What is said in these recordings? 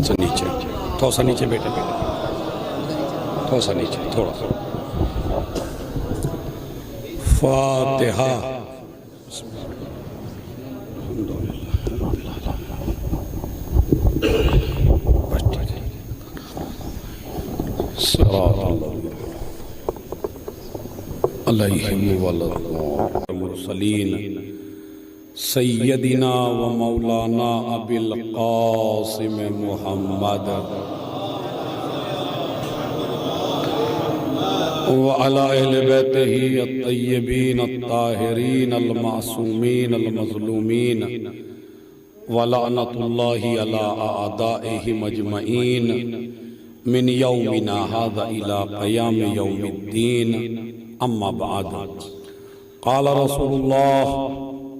अच्छा नीचे, थोड़ा सा नीचे बेटे, थोड़ा सा नीचे, थोड़ा सा। फातिहा। मुरसलीन सैयदिना व मौलाना अबिल कासिम मुहम्मद व अला अहले बैतिही अत्तय्यबीन अत्ताहिरीन अल-मासूमीन अल-मज़लूमीन व लअनतुल्लाहि अला अअदाइहिम अजमईन मिन यौमिना हाज़ा इला क़याम यौमिद्दीन। अम्मा बाद। क़ाल रसूलुल्लाह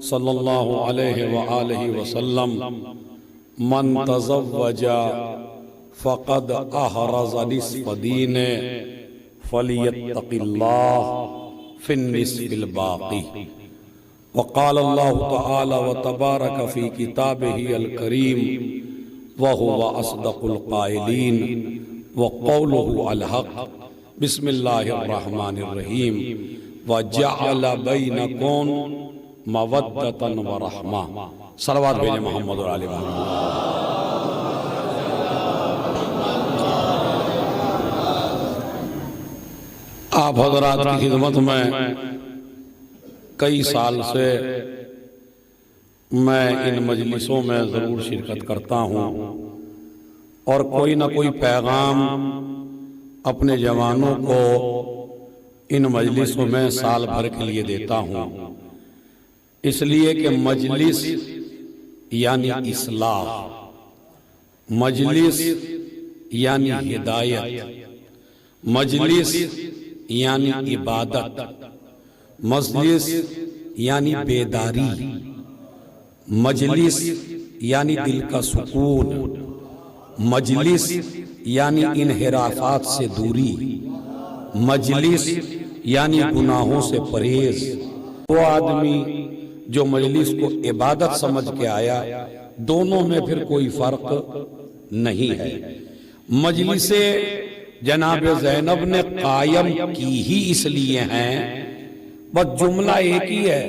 सल्लल्लाहु अलैहि व आलिहि वसल्लम मन तज़व्वजा फ़क़द अहरज़ निस्फ़ दीने फ़लियत्तक़िल्लाह फ़िन्निस्फ़िल बाक़ी। व क़ाल अल्लाहु तआला व तबारक फ़ी किताबिही अल करीम व हुवा अस्दक़ुल क़ाइलीन व क़ौलुहु अल हक़। बिस्मिल्लाहिर रहमानिर रहीम। व जअल बैनकुम मवद्दतन व रहमा। सलवात भेजे मोहम्मद और आले मोहम्मद। आप हज़रात की खिदमत में कई साल से मैं इन मजलिसों में ज़रूर शिरकत करता हूँ और कोई ना कोई पैगाम अपने जवानों को इन मजलिसों में साल भर के लिए देता हूँ, इसलिए कि मजलिस यानी इस्लाह, मजलिस यानी हिदायत, मजलिस यानी इबादत, मजलिस यानी बेदारी, मजलिस यानी दिल का सुकून, मजलिस यानी इनहिराफात से दूरी, मजलिस यानी गुनाहों से परहेज। वो आदमी जो मजलिस को इबादत समझ के आया, दोनों में फिर कोई फर्क नहीं है। मजलिसे जनाब ज़ैनब ने कायम की ही इसलिए हैं, बस जुमला एक ही है।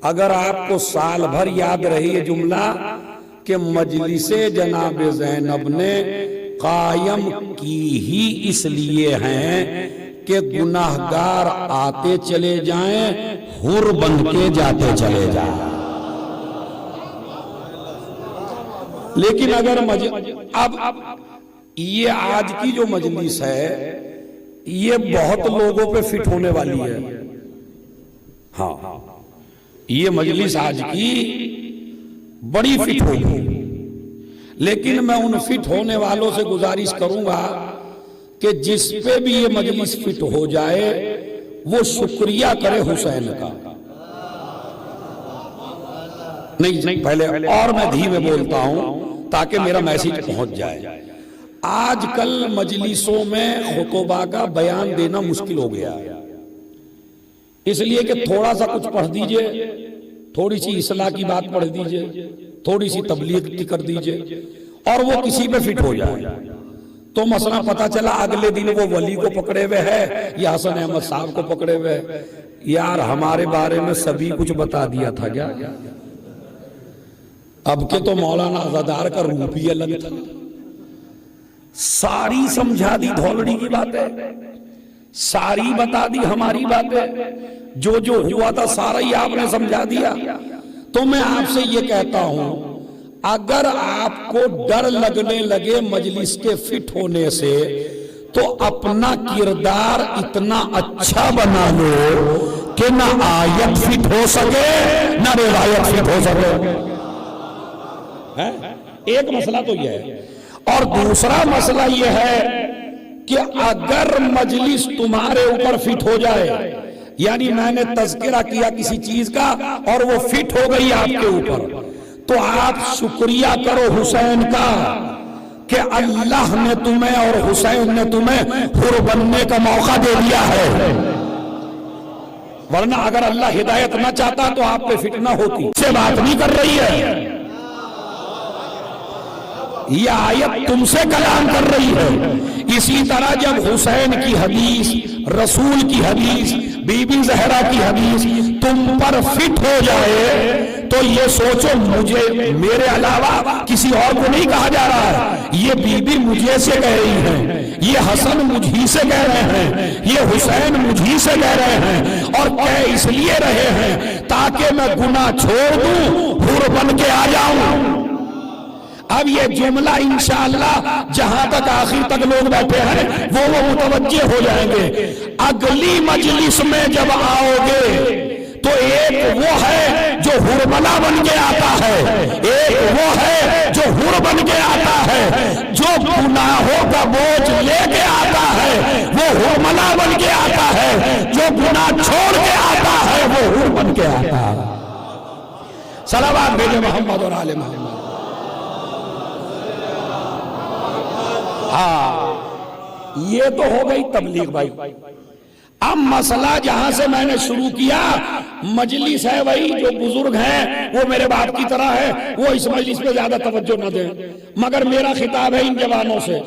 अगर आपको साल भर याद रहे ये जुमला कि मजलिसे जनाब ज़ैनब ने कायम की ही इसलिए हैं कि गुनाहगार आते चले जाएं, हुर बन के जाते चले जाएं। लेकिन अगर अब ये आज की जो मजलिस है ये बहुत लोगों पे फिट होने वाली है। हाँ, ये मजलिस आज की बड़ी फिट होगी, लेकिन मैं उन फिट होने वालों से गुजारिश करूंगा कि जिस पे भी ये मजलिस फिट हो जाए वो शुक्रिया करे हुसैन का। नहीं, पहले और मैं धीमे बोलता हूं ताकि मेरा मैसेज पहुंच जाए। आजकल मजलिसों में खुतबा का बयान देना मुश्किल हो गया है, इसलिए कि थोड़ा सा कुछ पढ़ दीजिए, थोड़ी सी इस्लाह की बात पढ़ दीजिए, थोड़ी सी तबलीग की कर दीजिए और वो किसी पे फिट हो जाए। तो मसला पता चला अगले दिन वो वली को पकड़े हुए है या हसन अहमद साहब को पकड़े हुए है। यार हमारे बारे में सभी कुछ बता दिया था क्या? अब के तो मौलाना आजादार का रूप ही अलग था, सारी समझा दी धौलड़ी की बातें, सारी बता दी हमारी बातें, जो जो हुआ था सारा ही आपने समझा दिया। तो मैं आपसे ये कहता हूं, अगर आपको डर लगने लगे मजलिस के फिट होने से तो अपना किरदार इतना अच्छा बना लो कि ना आयत फिट हो सके ना रिवायत फिट हो सके। एक मसला तो यह है, और दूसरा मसला यह है कि अगर मजलिस तुम्हारे ऊपर फिट हो जाए, यानी मैंने तज़किरा किया किसी चीज का और वो फिट हो गई आपके ऊपर, तो आप शुक्रिया करो हुसैन का कि अल्लाह ने तुम्हें और हुसैन ने तुम्हें हुर बनने का मौका दे दिया है। वरना अगर अल्लाह हिदायत ना चाहता तो आप पे फिट ना होती। से बात नहीं कर रही है, यह आयत तुमसे कलाम कर रही है। इसी तरह जब हुसैन की हदीस, रसूल की हदीस, बीबी जहरा की हदीस तुम पर फिट हो जाए तो ये सोचो मुझे, मेरे अलावा किसी और को नहीं कहा जा रहा है। ये बीबी मुझे से कह रही है, ये हसन मुझी से कह रहे हैं, ये हुसैन मुझी से कह रहे हैं, और कह इसलिए रहे हैं ताकि मैं गुनाह छोड़ दूं, हुर बन के आ जाऊं। अब ये जुमला इंशाअल्लाह जहां तक आखिर तक लोग बैठे हैं वो मुतवज्जे हो जाएंगे। अगली मजलिस में जब आओगे तो एक वो है जो हुरमला बन के आता है, एक वो है जो हुर बन के आता है। जो गुनाहों का बोझ लेके आता है वो हुरमला बन के आता है, जो गुनाह छोड़ के आता है वो हुर बन के आता है। सलावत भेजे मोहम्मद और आले मोहम्मद। हाँ, ये तो हो गई तबलीग भाई। अब मसला जहां से मैंने शुरू किया, मजलिस है भाई, जो बुजुर्ग हैं वो मेरे बाप की तरह है, वो इस मजलिस पे ज्यादा तवज्जो न दें। मगर मेरा खिताब है इन जवानों से।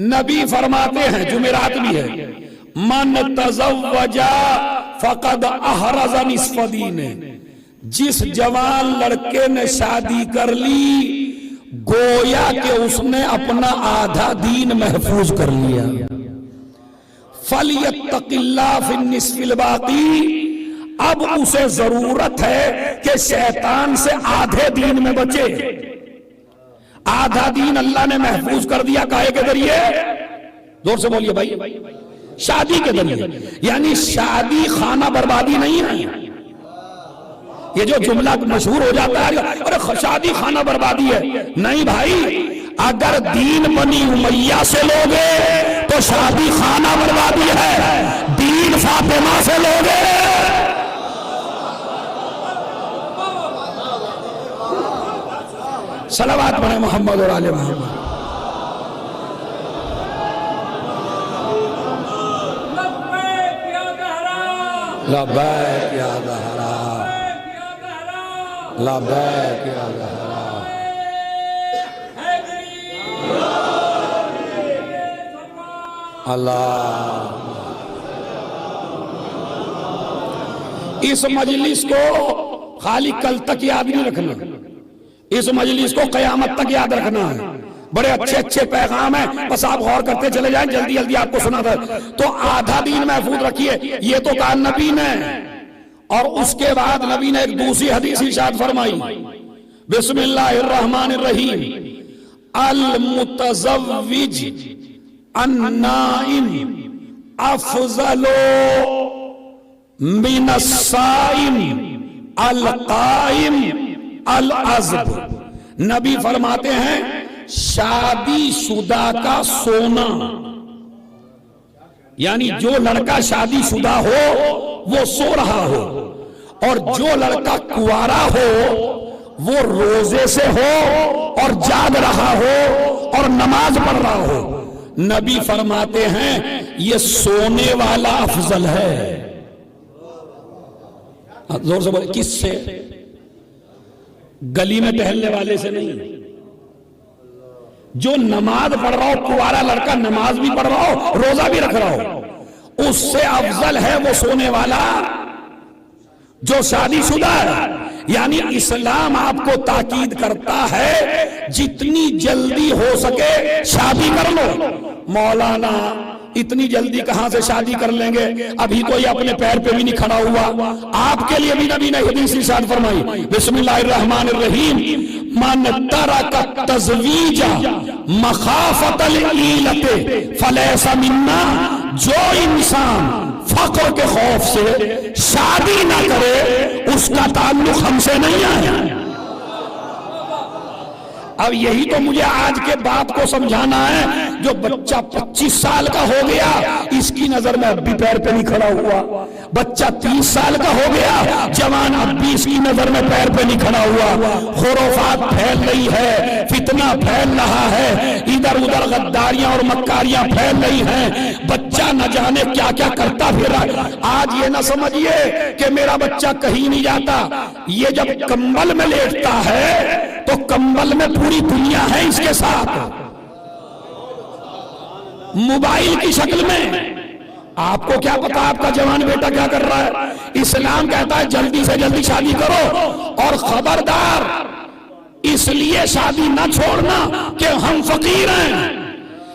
नबी फरमाते हैं, जुमेरात भी है, मन तज़व्वजा फ़क़द अहरज़ निस्फ़ दीन। जिस जवान लड़के ने शादी कर ली गोया कि उसने अपना आधा दीन महफूज कर लिया। फलियत्तक़िल्लाह फ़िन्निस्फ़िल बाक़ी। अब उसे जरूरत है कि शैतान से आधे दीन में बचे। आधा दीन अल्लाह ने महफूज कर दिया, काहे के जरिए? जोर से बोलिए भाई, शादी के जरिए। यानी शादी खाना बर्बादी नहीं है। ये जो जुमला मशहूर हो जाता है, अरे शादी खाना बर्बादी है, नहीं भाई। अगर दीन बनी उमैया से लोगे तो शादी खाना बर्बादी है, दीन फातिमा से लोगे सलावत पढ़े मोहम्मद और आले मोहम्मद। लब्बैक या ज़हरा, लब्बैक या ज़हरा। अल्लाह। इस मजलिस को खाली कल तक याद नहीं रखना, इस मजलिस को क़यामत तक याद रखना है। बड़े अच्छे अच्छे पैगाम है, बस आप गौर करते चले जाएं, जल्दी जल्दी आपको सुना था। तो आधा दीन महफूज रखिए, ये तो कहा नबी ने। और उसके बाद नबी ने एक दूसरी हदीस इरशाद फरमाई, बिस्मिल्लाहिर्रहमानिर्रहीम, अल मुतज़व्विज अन्नाइम अफ़ज़लो मिनस्साइम अल काइम अल अज़ब। नबी फरमाते हैं शादीशुदा का सोना, यानी जो लड़का शादीशुदा हो वो सो रहा हो, और जो लड़का कुंवारा हो वो रोजे से हो और जाग रहा हो और नमाज पढ़ रहा हो। नबी फरमाते हैं ये सोने वाला अफजल है। जोर से बोले, किससे? गली में टहलने वाले से नहीं। जो नमाज पढ़ रहा हो, कुंवारा लड़का नमाज भी पढ़ रहा हो, रोजा भी रख रहा हो, उससे अफजल है वो सोने वाला जो शादीशुदा है। यानी इस्लाम आपको ताकीद करता है जितनी जल्दी हो सके शादी कर लो। मौलाना इतनी जल्दी कहां से शादी कर लेंगे, अभी तो ये अपने पैर पे भी नहीं खड़ा हुआ। आपके लिए भी नबी ने हदीस इरशाद फरमाई, बिस्मिल्लाहिर्रहमानिर्रहीम, मन तरका तज़वीजा मखाफतल ईलते फलैसा मिन्ना। जो इंसान फक्र के खौफ से शादी ना करे उसका ताल्लुक हमसे नहीं है। अब यही तो मुझे आज के बात को समझाना है। जो बच्चा 25 साल का हो गया इसकी नजर में अब भी पैर पे नहीं खड़ा हुआ, बच्चा 30 साल का हो गया जवान अब भी इसकी नजर में पैर पे नहीं खड़ा हुआ। खुराफात फैल रही है, फितना फैल रहा है, इधर उधर गद्दारियां और मक्कारियां फैल रही हैं। बच्चा न जाने क्या क्या करता फिर रहा। आज ये ना समझिए कि मेरा बच्चा कहीं नहीं जाता, ये जब कंबल में लेटता है तो कंबल में पूरी दुनिया है इसके साथ, मोबाइल की शक्ल में। आपको क्या पता आपका जवान बेटा क्या कर रहा है? इस्लाम कहता है जल्दी से जल्दी शादी करो, और खबरदार इसलिए शादी ना छोड़ना कि हम फकीर हैं,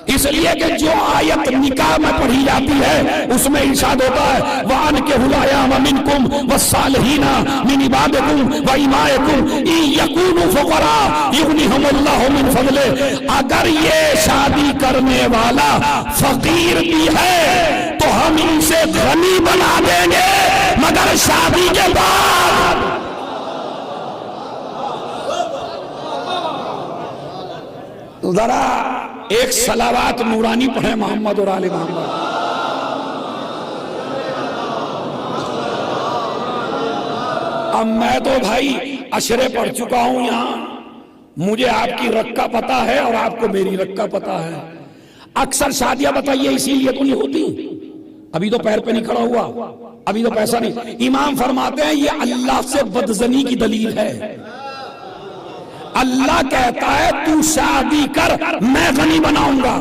इसलिए कि जो आयत निकाह में पढ़ी जाती है उसमें इरशाद होता है वान के हुलाया मिनकुम वस्सालिहीना मिन इबादिकुम व इमाइकुम इन यकूनु फुकरा युगनिहुमुल्लाहु मिन फज़ले। अगर ये शादी करने वाला फकीर भी है तो हम इनसे गनी बना देंगे, मगर शादी के बाद जरा एक सलावात नूरानी पढ़े मोहम्मद और आले मोहम्मद। अब मैं तो भाई अशरे पढ़ चुका हूं यहां, मुझे आपकी रक्का पता है और आपको मेरी रक्का पता है। अक्सर शादियां बताइए इसीलिए तो नहीं होती, अभी तो पैर पे नहीं खड़ा हुआ, अभी तो पैसा नहीं। इमाम फरमाते हैं ये अल्लाह से बदजनी की दलील है। अल्लाह कहता है तू शादी कर, मैं गनी बनाऊंगा।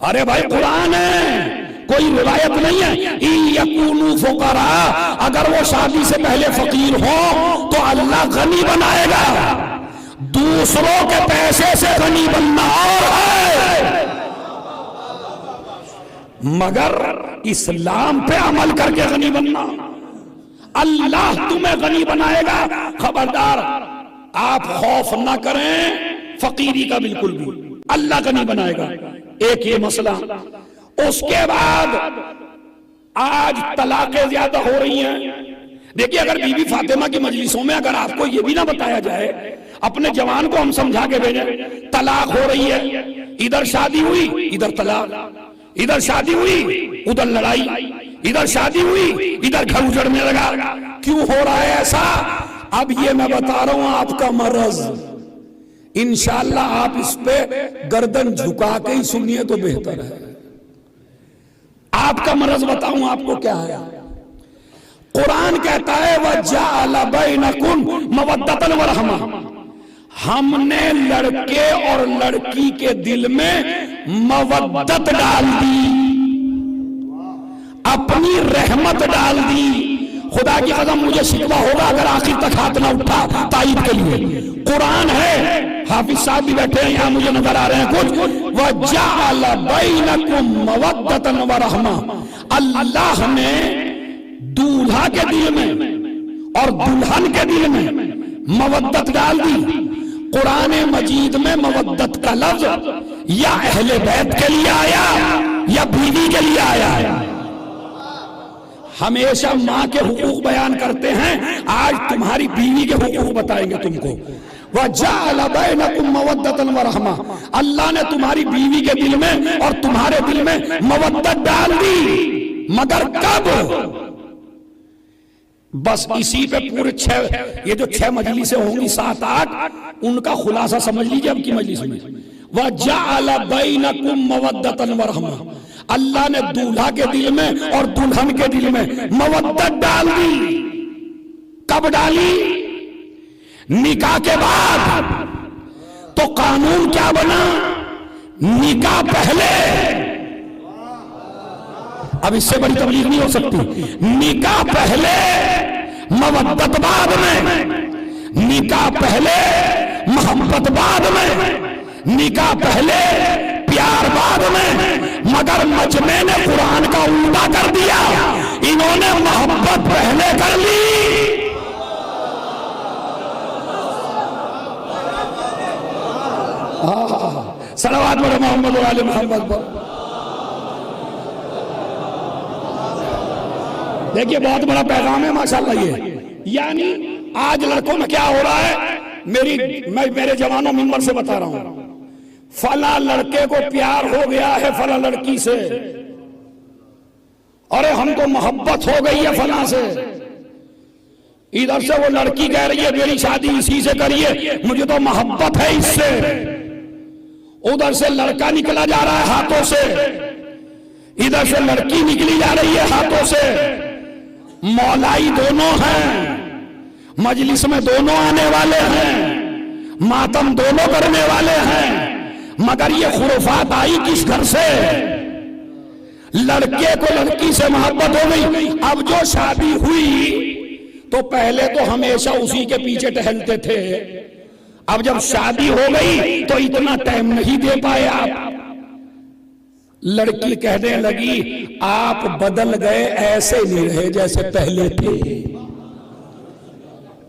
अरे भाई कुरान है, कोई रिवायत नहीं है। यकूनु फुकरा, अगर वो शादी से पहले फकीर हो तो अल्लाह गनी बनाएगा। दूसरों के पैसे से गनी बनना और है, मगर इस्लाम पे अमल करके गनी बनना। अल्लाह तुम्हें गनी बनाएगा, खबरदार आप खौफ ना करें फकीरी का बिल्कुल भी, अल्लाह का नहीं बनाएगा। एक ये मसला। उसके बाद आज तलाकें ज्यादा हो रही हैं। देखिए अगर बीबी फातिमा की मजलिसों में अगर आपको ये भी ना बताया जाए, अपने जवान को हम समझा के भेजें तलाक हो रही है, इधर शादी हुई इधर तलाक, इधर शादी हुई उधर लड़ाई, इधर शादी हुई इधर घर उजड़ने लगा। क्यों हो रहा है ऐसा? अब ये मैं बता रहा हूं आपका मरज, इंशाअल्लाह आप इस पे गर्दन झुका के ही सुनिए तो बेहतर है। आपका मरज बताऊं आपको क्या है? कुरान कहता है वजअल बैनकुम मवद्दतन व रहमा, हमने लड़के और लड़की के दिल में मवद्दत डाल दी, अपनी रहमत डाल दी। खुदा की कसम मुझे शिकवा होगा अगर आखिर तक हाथ ना उठा ताईद के लिए। कुरान है, हाफिज साहब भी बैठे हैं यहाँ, मुझे नजर आ रहे हैं कुछ। वजअल बैनकुम मवद्दतन व रहमा, अल्लाह ने दूल्हा के दिल में और दुल्हन के दिल में मवद्दत डाल दी। कुरान मजीद में मवद्दत का लफ्ज या अहले बैत के लिए आया या बीवी के लिए आया। हमेशा माँ के हुकूक बयान करते हैं, आज तुम्हारी बीवी के हुकूक बताएंगे तुमको। वजअल बैनकुम मवद्दतन व रहमा, अल्लाह ने तुम्हारी बीवी के दिल में और तुम्हारे दिल में मवद्दत डाल दी, मगर कब? बस इसी पे पूरे ये जो 6 मजलिसें होंगी 7-8, उनका खुलासा समझ लीजिए अब की मजलिस में। वजअल बैनकुम मवद्दतन व रहमा, अल्लाह ने दूल्हा के दिल में और दुल्हन के दिल में मवद्दत डाल दी। कब डाली? निकाह के बाद। तो कानून क्या बना? निकाह पहले, अब इससे बड़ी तबलीग नहीं हो सकती। निकाह पहले मवद्दत बाद में, निकाह पहले मोहब्बत बाद में, निकाह पहले प्यार बाद में। मगर मजमे ने कुरान का उल्टा कर दिया, इन्होंने मोहब्बत पहले कर ली। सलावत पढ़ो मोहम्मद और आले मोहम्मद पर। देखिए बहुत बड़ा पैगाम है माशाल्लाह ये। यानी आज लड़कों में क्या हो रहा है, मैं मेरे जवानों मिंबर से बता रहा हूं, फला लड़के को प्यार हो गया है फला लड़की से, अरे हमको मोहब्बत हो गई है फला से। इधर से वो लड़की कह रही है मेरी शादी इसी से करिए, मुझे तो मोहब्बत है इससे। उधर से लड़का निकला जा रहा है हाथों से, इधर से लड़की निकली जा रही है हाथों से। मौलाई दोनों हैं, मजलिस में दोनों आने वाले हैं, मातम दोनों करने वाले हैं, मगर ये खुराफात आई किस घर से? लड़के को लड़की से मोहब्बत हो गई। अब जो शादी हुई तो पहले तो हमेशा उसी के पीछे टहलते थे, अब जब शादी हो गई तो इतना टाइम नहीं दे पाए आप। लड़की कहने लगी आप बदल गए, ऐसे नहीं रहे जैसे पहले थे।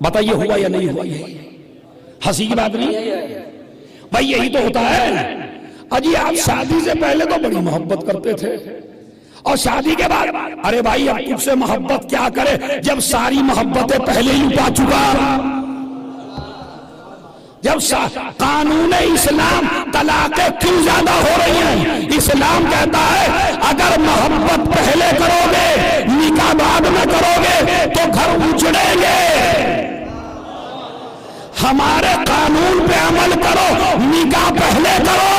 बताइए हुआ या नहीं हुआ? ये हंसी की बात नहीं है भाई, यही तो होता है। अजी आप शादी से पहले तो बड़ी मोहब्बत करते थे और शादी के बाद अरे भाई अब तुझसे मोहब्बत क्या करे जब सारी मोहब्बतें पहले ही पा चुका। जब कानून इस्लाम तलाक़ें क्यों ज्यादा हो रही हैं? इस्लाम कहता है अगर मोहब्बत पहले करोगे, निकाह बाद में करोगे तो घर उजड़ेंगे। हमारे कानून पे अमल करो, निकाह पहले करो,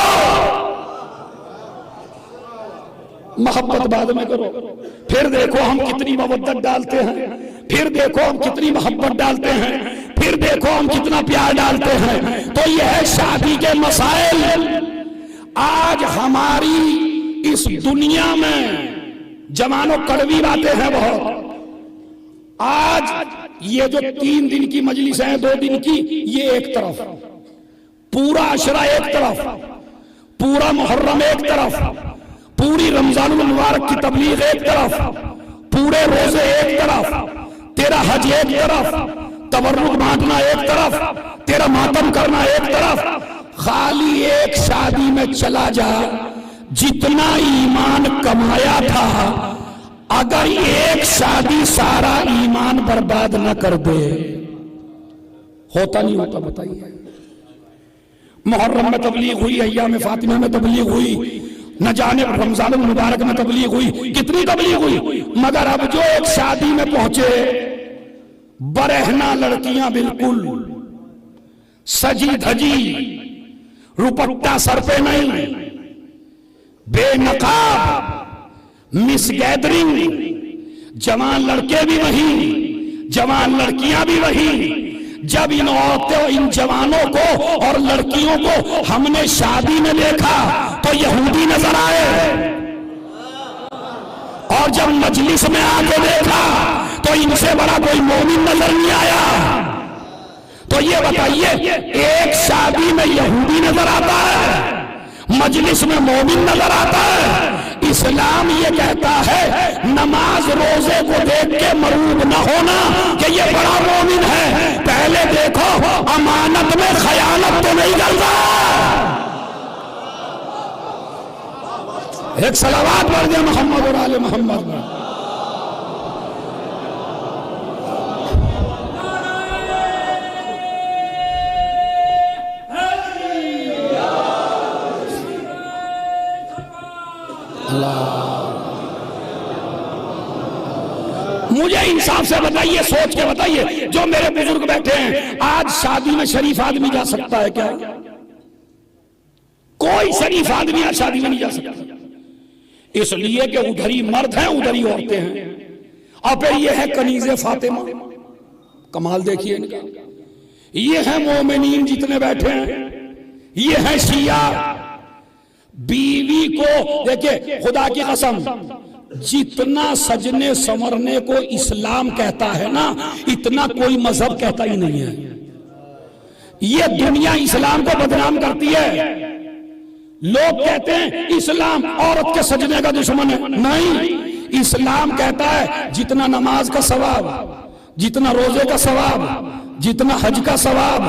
मोहब्बत बाद में करो। फिर देखो हम कितनी मवद्दत डालते हैं, फिर देखो हम कितनी मोहब्बत डालते हैं, फिर देखो हम कितना प्यार डालते हैं। तो यह है शादी के मसाइल। आज हमारी इस दुनिया में जमानो कड़वी बातें हैं बहुत। आज ये जो 3 दिन की मजलिस है, 2 दिन की, ये एक तरफ, पूरा अशरा एक तरफ, पूरा मुहर्रम एक तरफ, पूरी रमजानुल मुबारक की तबलीग एक तरफ, पूरे रोजे एक तरफ, तेरा हज एक तरफ, तबर्रुक बांटना एक तरफ, तेरा मातम करना एक तरफ। खाली एक शादी में चला जा, जितना ईमान कमाया था, अगर एक शादी सारा ईमान बर्बाद न कर दे, होता नहीं होता? बताइए। मुहर्रम में तबलीग हुई, अय्याम फातिमा में तबलीग हुई, न जाने रमजान मुबारक में तबलीग हुई, कितनी तबलीग हुई, मगर अब जो एक शादी में पहुंचे, बरहना लड़कियां बिल्कुल सजी धजी, रुपट्टा सर पे नहीं, बेनकाब, मिस गैदरिंग, जवान लड़के भी वही, जवान लड़कियां भी वही। जब इन औरतों, इन जवानों को और लड़कियों को हमने शादी में देखा तो यहूदी नजर आए, और जब मजलिस में आके देखा तो इनसे बड़ा कोई मोमिन नजर नहीं आया। तो ये बताइए, एक शादी में यहूदी नजर आता है, मजलिस में मोमिन नजर आता है। इस्लाम ये कहता है नमाज रोजे को देख के मरूब न होना कि ये बड़ा मोमिन है, पहले देखो अमानत में खयानत तो नहीं करता। एक सलावत पढ़ दे मोहम्मद और आले मोहम्मद में। मुझे इंसाफ से बताइए, सोच के बताइए, जो मेरे बुजुर्ग बैठे हैं, आज शादी में शरीफ आदमी जा सकता है क्या? कोई शरीफ आदमी आज शादी में नहीं जा सकता, इसलिए कि उधर ही मर्द हैं, उधर ही औरतें हैं। और फिर ये है कनीज़े फातिमा, कमाल देखिए इनका। ये है मोमिनीन जितने बैठे हैं, ये है शिया। बीवी को देखिए, खुदा की कसम, जितना सजने संवरने को इस्लाम कहता है ना, इतना कोई मजहब कहता ही नहीं है। ये दुनिया इस्लाम को बदनाम करती है। लोग कहते हैं इस्लाम औरत के सजने का दुश्मन है। नहीं, इस्लाम कहता है जितना नमाज का सवाब, जितना रोजे का सवाब, जितना हज का सवाब,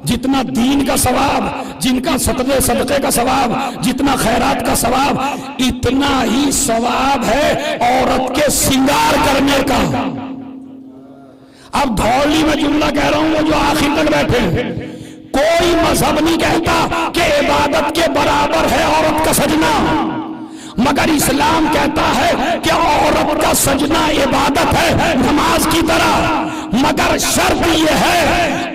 जितना दीन का सवाब, जिनका सदक़े का सवाब, जितना खैरात का सवाब, इतना ही सवाब है औरत के श्रृंगार करने का। अब धौली में जुमला कह रहा हूं, वो जो आखिर तक बैठे हैं, कोई मजहब नहीं कहता कि इबादत के बराबर है औरत का सजना, मगर इस्लाम कहता है कि औरत का सजना इबादत है नमाज की तरह। मगर शर्त यह है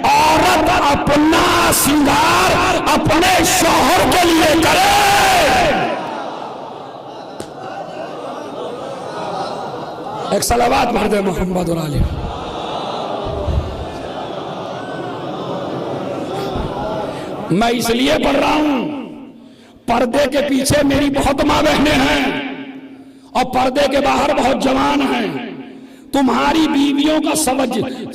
औरत अपना श्रृंगार अपने शौहर के लिए करे। एक सलावत पढ़ दे मोहम्मद और आले। मैं इसलिए पढ़ रहा हूं, पर्दे के पीछे मेरी बहुत मां बहनें हैं और पर्दे के बाहर बहुत जवान हैं। तुम्हारी बीवियों का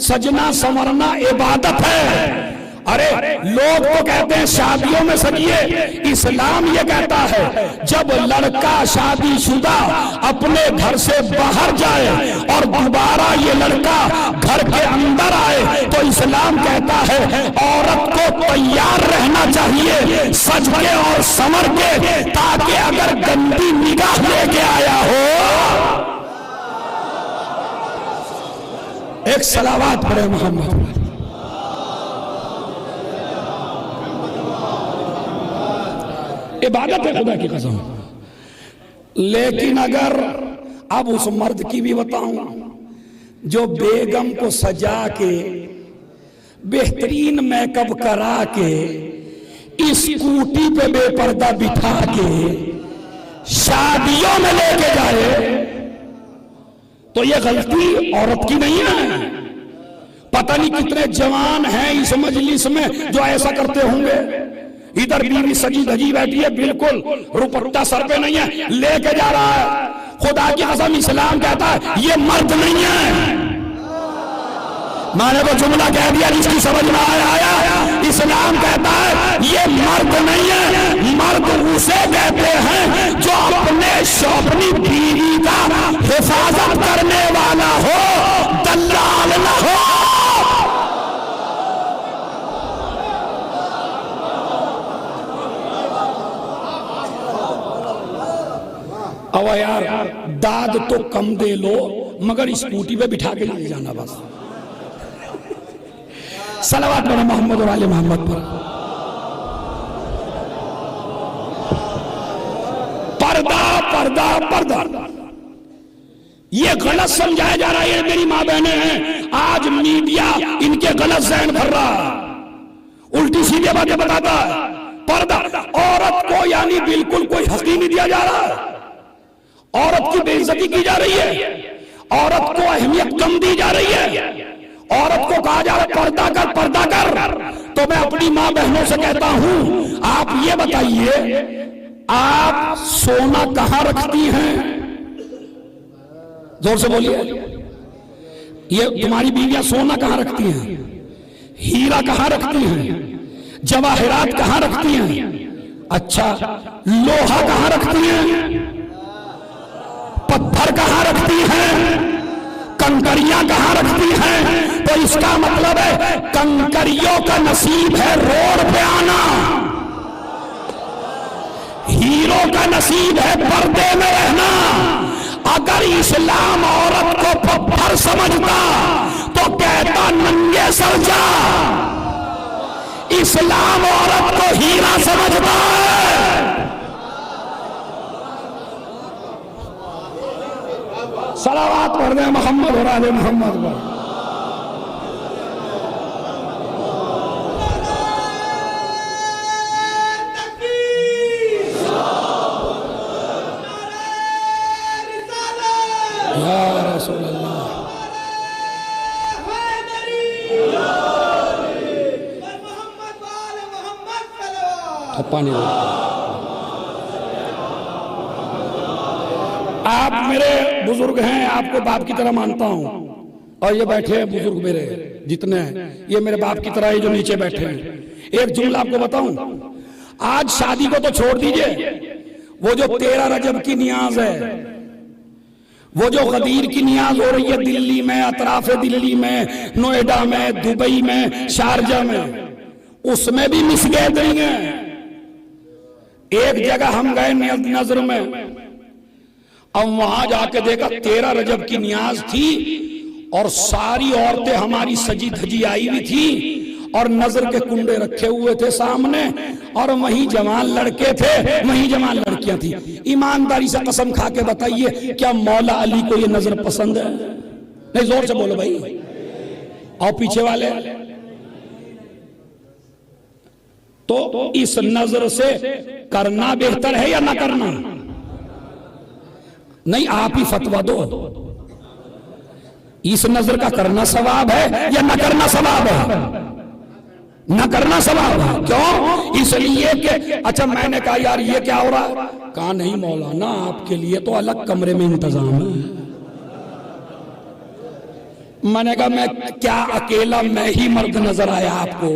सजना संवरना इबादत है। अरे लोग तो कहते हैं शादियों में सजिए, इस्लाम ये कहता है जब लड़का शादीशुदा अपने घर से बाहर जाए और दोबारा ये लड़का घर के अंदर आए तो इस्लाम कहता है औरत को तैयार रहना चाहिए सज के और संवर के, ताकि अगर गंदी निगाह लेके आया हो। एक सलावत पढ़े मोहम्मद। इबादत है खुदा की कसम। लेकिन अगर अब उस मर्द की भी बताऊं जो बेगम को सजा के बेहतरीन मेकअप करा के स्कूटी पे बेपर्दा बिठा के शादियों में लेके जाए तो ये गलती औरत की नहीं है। पता नहीं कितने जवान हैं इस मजलिस में जो ऐसा करते होंगे। इधर बीवी सजी धजी बैठी है, बिल्कुल रुपट्टा सर पे नहीं है, लेके जा रहा है। खुदा की कसम इस्लाम कहता है ये मर्द नहीं है। मैंने वो जुमला कह दिया जिसकी समझ में आया। इस्लाम कहता है ये मर्द नहीं है। मर्द उसे कहते हैं जो अपनी बीवी का हिफाजत करने वाला हो, दलाल न हो। अब यार दाद तो कम दे लो मगर स्कूटी पे बिठा के ले जाना बस। सलावत पढ़ो मोहम्मद और आले मोहम्मद पर। पर्दा पर्दा पर्दा ये गलत समझाया जा रहा है। ये मेरी माँ बहनें हैं, आज मीडिया इनके गलत ज़हन भर रहा है, उल्टी सीधी बातें बताता है। पर्दा औरत को यानी बिल्कुल कोई हक ही नहीं दिया जा रहा है। औरत की बेइज्जती की जा रही है, औरत को अहमियत कम दी जा रही है, औरत को कहा जा रहा है पर्दा कर पर्दा कर। तो मैं अपनी मां बहनों से कहता हूं आप ये बताइए आप सोना कहां रखती हैं? जोर से बोलिए। ये तुम्हारी बीवियां सोना कहां रखती हैं? हीरा कहां रखती हैं? जवाहरात कहां रखती हैं? अच्छा लोहा कहां रखती हैं? पत्थर कहां रखती हैं? कंकरियां कहां रखती हैं? तो इसका मतलब है कंकरियों का नसीब है रोड पे आना, हीरो का नसीब है पर्दे में रहना। अगर इस्लाम औरत को पत्थर समझता तो कहता नंगे सर जा। इस्लाम औरत को हीरा समझता है। सलावत पढ़ दे मोहम्मद और आले मोहम्मद पर। या रसूल अल्लाह पानी। आप मेरे बुजुर्ग हैं, आपको बाप की तरह मानता हूं और ये बैठे हैं बुजुर्ग मेरे जितने हैं ये मेरे बाप की तरह ही जो नीचे बैठे हैं। एक जुमला आपको बताऊं, आज शादी को तो छोड़ दीजिए, वो जो 13 रजब की नियाज है, वो जो गदीर की नियाज हो रही है दिल्ली में, अतराफ दिल्ली में, नोएडा में, दुबई में, शारजा में, उसमें भी मिस गैदरिंग है। एक जगह हम गए नजर में, अब वहां जाके देखा 13 रजब की नियाज थी और सारी औरतें हमारी सजी धजी आई हुई थी और नजर के कुंडे रखे हुए थे सामने और वहीं जवान लड़के थे, वहीं जवान लड़कियां थी। ईमानदारी से कसम खा के बताइए क्या मौला अली को ये नजर पसंद है? नहीं, जोर से बोलो भाई। और पीछे वाले तो इस नजर से करना बेहतर है या ना करना? नहीं, आप ही फतवा दो, इस नजर का करना सवाब है या ना करना सवाब है? न करना सवाब है। क्यों? इसलिए कि अच्छा मैंने कहा यार ये क्या हो रहा है, कहा नहीं मौलाना आपके लिए तो अलग कमरे में इंतजाम है। मैंने कहा मैं क्या अकेला मैं ही मर्द नजर आया आपको?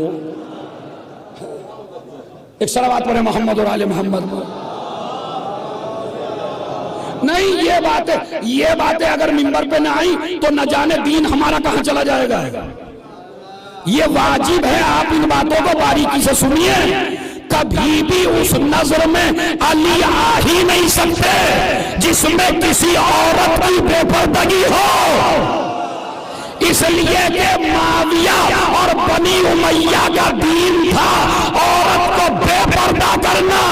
एक सलावत पढ़े मोहम्मद और आले मोहम्मद को। नहीं ये बातें अगर मिंबर पे ना आई तो न जाने दीन हमारा कहां चला जाएगा। ये वाजिब है आप इन बातों को बारीकी से सुनिए। कभी भी उस नजर में अली आ ही नहीं सकते जिसमें किसी औरत की बेपर्दगी हो। इसलिए कि माविया और बनी उमैया का दीन था औरत को बेपर्दा करना,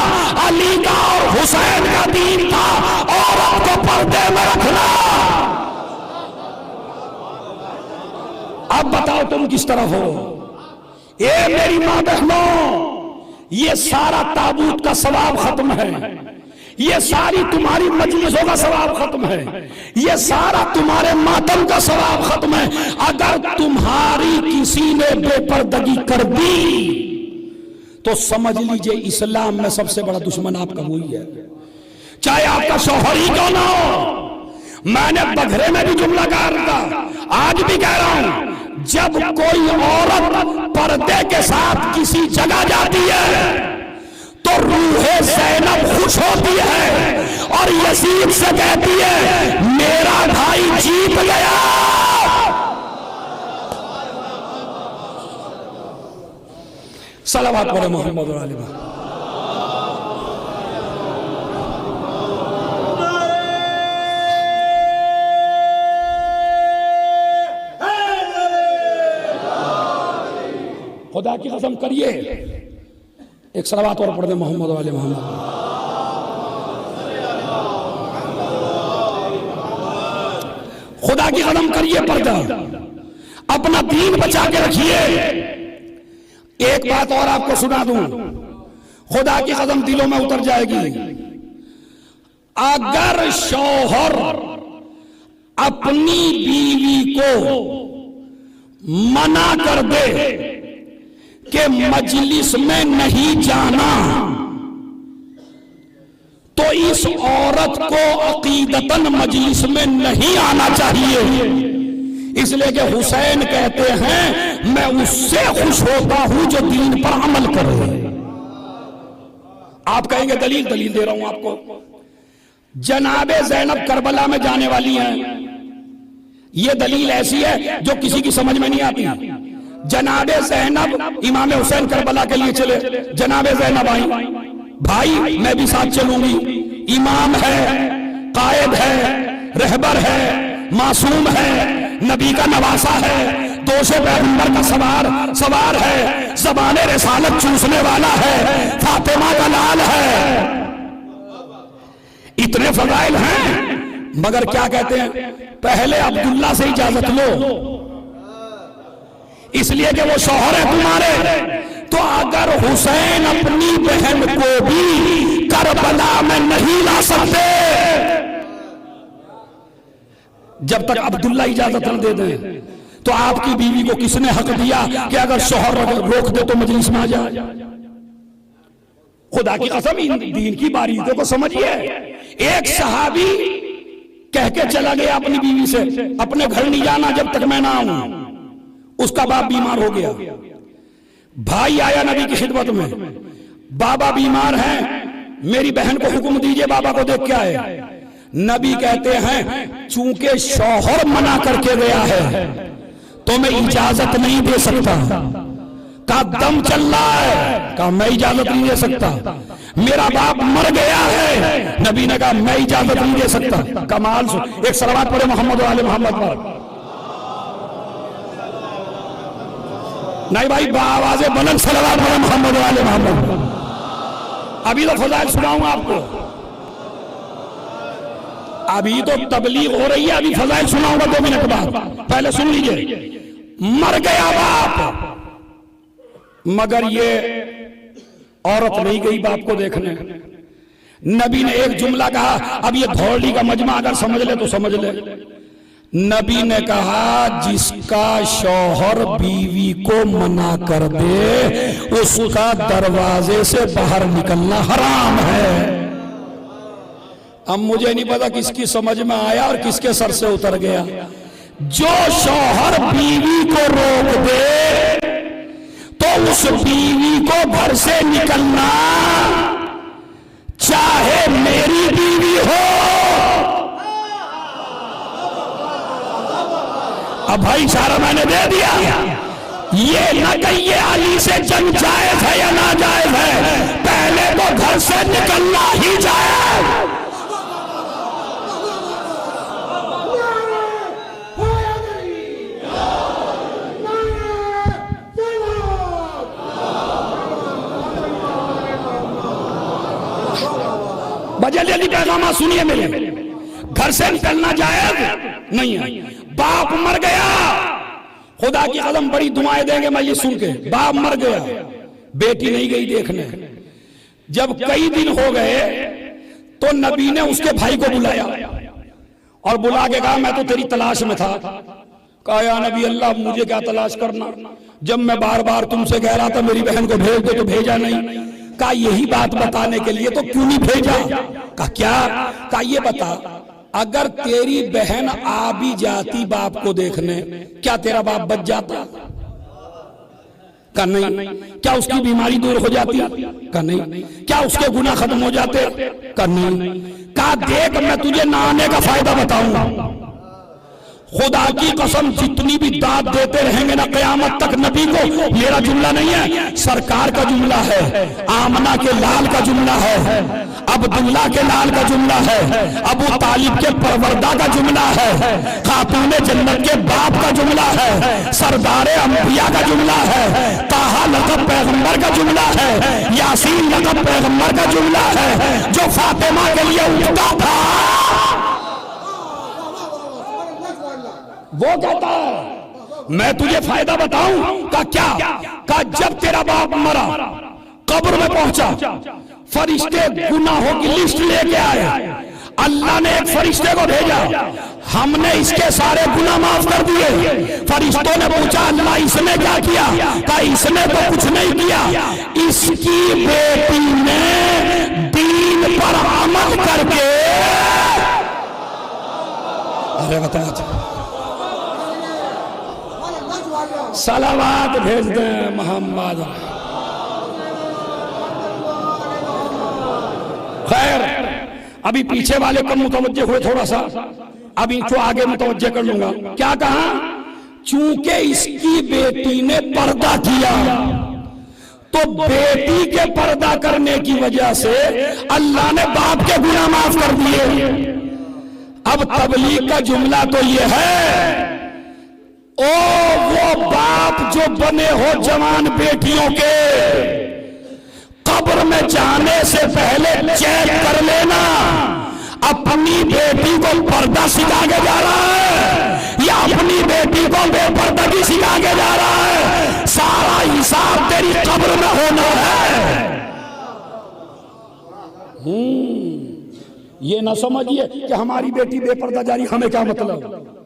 अली का और हुसैन का दीन था औरत को पर्दे में रखना। अब बताओ तुम किस तरफ हो? ये मेरी मां बहनों, ये सारा ताबूत का सवाब खत्म है, ये सारी तुम्हारी मजलिसों का सवाब खत्म है, ये सारा तुम्हारे मातम का सवाब खत्म है अगर तुम्हारी किसी ने बेपर्दगी कर दी तो समझ लीजिए इस्लाम में सबसे बड़ा दुश्मन आपका वही है, चाहे आपका शौहर ही क्यों ना हो। मैंने बघरे में भी जुमला कहा था, आज भी कह रहा हूं, जब कोई औरत पर्दे के साथ किसी जगह जाती है तो रूहे ज़ैनब खुश होती है और यजीद से कहती है मेरा भाई जीत गया। सलावत पढ़े मोहम्मद और आले मोहम्मद। खुदा की कसम करिए, एक सलावत और पढ़ दे मोहम्मद वाले मोहम्मद। खुदा की कसम करिए, पर्दा अपना दीन बचा के रखिए। एक बात और आपको सुना दूं, खुदा की कसम दिलों में उतर जाएगी। अगर शौहर अपनी बीवी को मना कर दे कि मजलिस में नहीं जाना तो इस औरत को अकीदतन मजलिस में नहीं आना चाहिए। इसलिए कि हुसैन कहते हैं मैं उससे खुश होता हूं जो दीन पर अमल करे। आप कहेंगे दलील दे रहा हूं आपको। जनाबे ज़ैनब करबला में जाने वाली हैं, यह दलील ऐसी है जो किसी की समझ में नहीं आती। जनाबे ज़ैनब इमाम हुसैन करबला के लिए चले, जनाबे ज़ैनब आई, भाई मैं भी साथ चलूंगी, इमाम है, कायद है, रहबर है, मासूम है, नबी का नवासा है, दोषे पैगंबर का सवार है, ज़बाने रिसालत चूसने वाला है, फातिमा का लाल है, इतने फजाइल हैं। मगर क्या कहते हैं, पहले अब्दुल्ला से इजाजत लो, इसलिए कि वो शौहर है तुम्हारे। तो अगर हुसैन अपनी बहन को भी करबला में नहीं ला सकते जब तक अब्दुल्ला इजाजत न दे दे, तो आपकी बीवी को किसने हक दिया कि अगर शौहर रोक दे तो मजलिस में आ जाए? खुदा की कसम इन दीन की बारीकियों को समझिए। एक सहाबी कह के चला गया अपनी बीवी से, अपने घर नहीं जाना जब तक मैं ना आऊं। उसका बाप बीमार हो गया, भाई आया नबी की खिदमत में, बाबा बीमार हैं, मेरी बहन को हुक्म दीजिए बाबा को देख के आए। नबी कहते हैं चूंकि शौहर मना करके गया है तो मैं इजाजत नहीं दे सकता। का दम चल रहा है, का मैं इजाजत नहीं दे सकता। मेरा बाप मर गया है, नबी ने कहा मैं इजाजत नहीं दे सकता। कमाल। एक सलावत पढ़े मोहम्मद वाले मोहम्मद पर। नहीं भाई आवाज़े बुलंद सलावत पढ़े मोहम्मद वाले मोहम्मद। अभी तो फजाइल सुनाऊंगा आपको, अभी तो तबलीग हो रही है, अभी फजाइल सुनाऊंगा 2 मिनट बाद। पहले सुन लीजिए। मर गया बाप, मगर ये औरत नहीं गई बाप को देखने। नबी ने एक जुमला कहा, अब ये धौली का मजमा अगर समझ ले तो समझ ले। नबी ने कहा जिसका शौहर बीवी को मना कर दे उसका दरवाजे से बाहर निकलना हराम है। अब मुझे नहीं पता किसकी समझ में आया और किसके सर से उतर गया। जो शौहर बीवी को रोक दे तो उस बीवी को घर से निकलना, चाहे मेरी बीवी हो। अब भाई इशारा मैंने दे दिया। ये न कहिए अली से जंग जायज है या ना जायज है, पहले तो घर से निकलना ही जायज। जल्दी पैगामा सुनिए मेरे, घर से निकलना जायज नहीं है। बाप मर गया, खुदा की कसम बड़ी दुआएं देंगे मैं ये सुन के। बाप मर गया, बेटी नहीं गई देखने। जब कई दिन हो गए तो नबी ने उसके भाई को बुलाया और बुला के कहा मैं तो तेरी तलाश में था। कहा या नबी अल्लाह मुझे क्या तलाश करना, जब मैं बार बार तुमसे कह रहा था मेरी बहन को भेज दो तो भेजा नहीं। कहा यही बात बताने के लिए तो क्यों नहीं भेजा। कहा क्या। कहा ये बता अगर तेरी बहन आ भी जाती बाप को देखने, क्या तेरा बाप बच जाता। कहा नहीं। क्या उसकी बीमारी दूर हो जाती। कहा नहीं। क्या उसके गुनाह खत्म हो जाते। कहा नहीं। कहा देख मैं तुझे ना आने का फायदा बताऊंगा। खुदा की कसम जितनी भी दाद देते रहेंगे ना कयामत तक नबी को, मेरा जुमला नहीं है सरकार का जुमला है, आमना के लाल का जुमला है, अब्दुल्ला के लाल का जुमला है, अबू तालिब के परवरदा का जुमला है, खातून जन्नत के बाप का जुमला है, सरदारे अंबिया का जुमला है, ताहा लक़ब पैगंबर का जुमला है, यासीन लक़ब पैगंबर का जुमला है, जो फातिमा के लिए उठता था वो कहता है मैं तुझे फायदा बताऊं। का क्या। का जब तेरा बाप मरा कब्र में पहुंचा, फरिश्ते गुनाहों की लिस्ट लेके आए। अल्लाह ने एक फरिश्ते को भेजा, हमने इसके सारे गुनाह माफ कर दिए। फरिश्तों ने पूछा अल्लाह इसने क्या किया। कहा इसने तो कुछ नहीं किया, इसकी बेटी ने दीन पर अमल करके। अरे बता सलावात भेज दें मोहम्मद। खैर अभी पीछे वाले कम मुतवज्जे हुए थोड़ा सा, अब इनको आगे मुतवज्जे कर लूंगा। क्या कहा। चूंकि इसकी बेटी ने पर्दा किया तो बेटी के पर्दा करने की वजह से अल्लाह ने बाप के गुनाह माफ कर दिए। अब तबलीग का जुमला तो यह है, ओ वो बाप जो बने हो जवान बेटियों के, कब्र में जाने से पहले चेक कर लेना अपनी बेटी को पर्दा सिखा के जा रहा है या अपनी बेटी को बेपर्दगी सिखा के जा रहा है। सारा हिसाब तेरी कब्र में होना है। ये ना समझिए कि हमारी बेटी बेपर्दा जा रही, हमें क्या मतलब।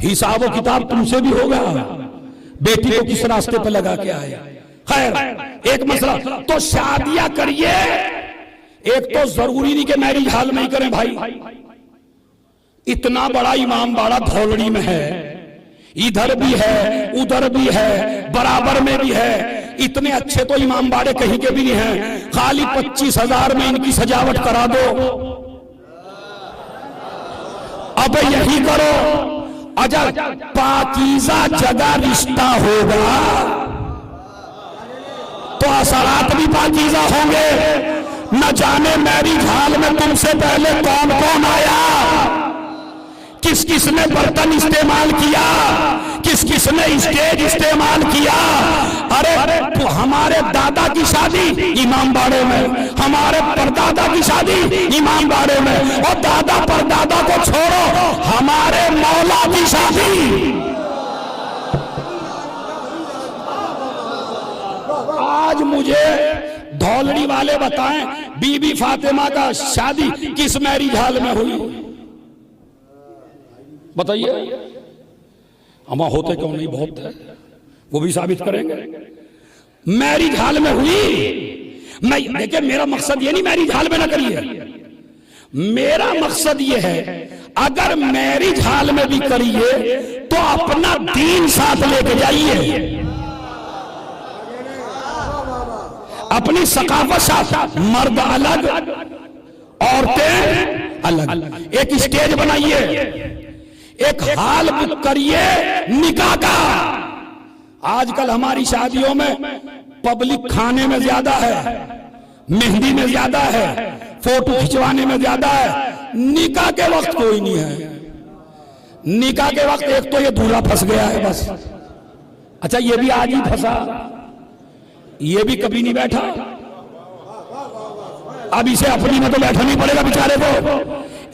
हिसाब व किताब तुमसे भी होगा, बेटी को किस रास्ते पर लगा के आए। खैर एक मसला तो शादियां करिए, एक तो जरूरी नहीं कि मैरिज हाल में ही करें भाई। इतना बड़ा इमाम बाड़ा धौलड़ी में है, इधर भी है उधर भी है बराबर में भी है। इतने अच्छे तो इमाम बाड़े कहीं के भी नहीं हैं, खाली 25,000 में इनकी सजावट करा दो। अब यही करो, अगर पाकीज़ा जगह रिश्ता होगा तो असरात भी पाकीज़ा होंगे। न जाने मैरिज हाल में तुमसे पहले कौन कौन आया, किस किस ने बर्तन इस्तेमाल किया, किस किस ने स्टेज इस्तेमाल किया। अरे तो हमारे दादा की शादी इमाम बाड़े में, हमारे परदादा की शादी इमाम बाड़े में, और दादा परदादा को छोड़ो हमारे मौला की शादी। आज मुझे धौलड़ी वाले बताएं बीबी फातिमा का शादी किस मैरिज हाल में हुई। बताइए हम होते क्यों नहीं, बहुत है, वो भी साबित करेंगे। मैरिज हाल में हुई, मैं देखिए मेरा मकसद ये नहीं मैरिज हाल में ना करिए, मेरा मकसद ये है अगर मैरिज हाल में भी करिए तो अपना दीन साथ लेके जाइए, अपनी सकाफत साथ, मर्द अलग औरतें अलग, एक स्टेज बनाइए, एक हाल बुक करिए निकाह का। आजकल हमारी शादियों में पब्लिक खाने में ज्यादा है, मेहंदी में ज्यादा है, फोटो खिंचवाने में ज्यादा है, निकाह के वक्त कोई नहीं है। निकाह के वक्त एक तो ये दूल्हा फंस गया है बस, अच्छा ये भी आज ही फंसा, ये भी कभी नहीं बैठा, अब इसे अपनी में तो बैठा नहीं पड़ेगा बेचारे को।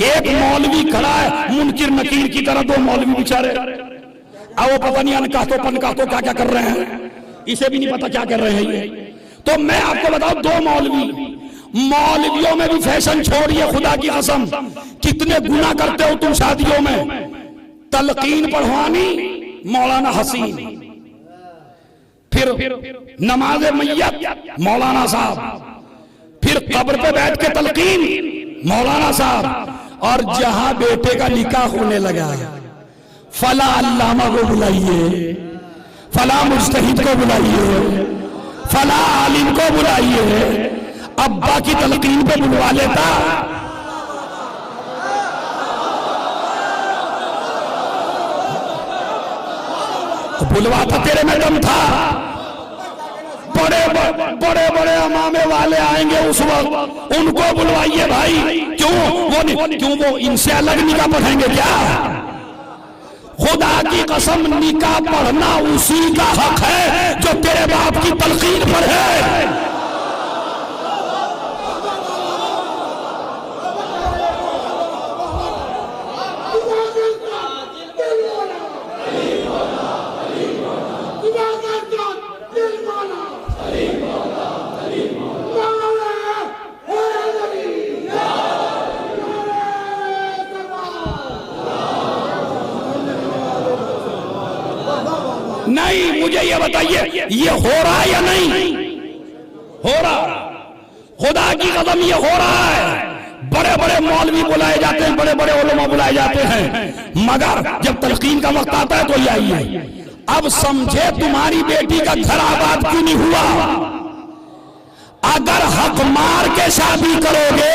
एक मौलवी खड़ा है मुनकिर नकीर की तरह, दो मौलवी बेचारे, अब वो पता नहीं अनका तो क्या क्या कर रहे हैं, इसे भी नहीं पता क्या कर रहे हैं ये। तो मैं आपको बताऊं, दो मौलवियों में भी फैशन छोड़िए, खुदा की कसम कितने गुनाह करते हो तुम शादियों में। तलकीन पढ़वानी मौलाना हसीन, फिर नमाज मैयत मौलाना साहब, फिर कब्र पे बैठ के तलकीन मौलाना साहब, और जहां बेटे का निकाह होने लगा फला अल्लामा को बुलाइए, फला मुज्तहिद को बुलाइए, फला आलिम को बुलाइए, अब्बा की तलकीन पे बुलवा लेता। बुलवाता तेरे में दम था। बड़े बड़े अमामे वाले आएंगे उस वक्त, उनको बुलवाइए भाई। क्यों वो इनसे अलग निकाह पढ़ेंगे क्या? खुदा की कसम निकाह पढ़ना उसी का हक है जो तेरे बाप की तलकीन पढ़े। नहीं, मुझे ये बताइए ये हो रहा है या नहीं हो रहा? खुदा की कसम ये हो रहा है। बड़े बड़े मौलवी बुलाए जाते हैं, बड़े बड़े उलमा बुलाए जाते हैं, मगर जब तलकीन का वक्त आता है तो ये आइए। अब समझे तुम्हारी बेटी का घर आबाद क्यों नहीं हुआ? अगर हक मार के शादी करोगे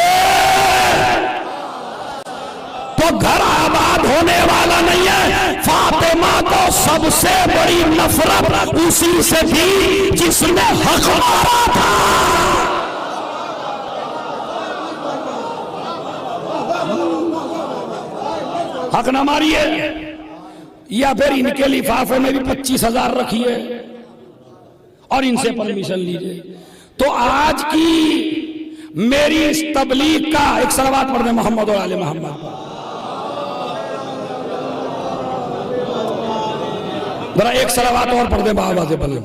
तो घर आबाद होने वाला नहीं है। फातिमा को सबसे बड़ी नफरत उसी से थी जिसने हक मारा था। हक ना मारिए, या फिर इनके लिफाफे में भी 25,000 रखिए और इनसे परमिशन लीजिए। तो आज की मेरी इस तबलीग का एक सलावत पढ़ दे मोहम्मद और आले मोहम्मद। जरा एक सलावत और पढ़ दे बाबा से पहले।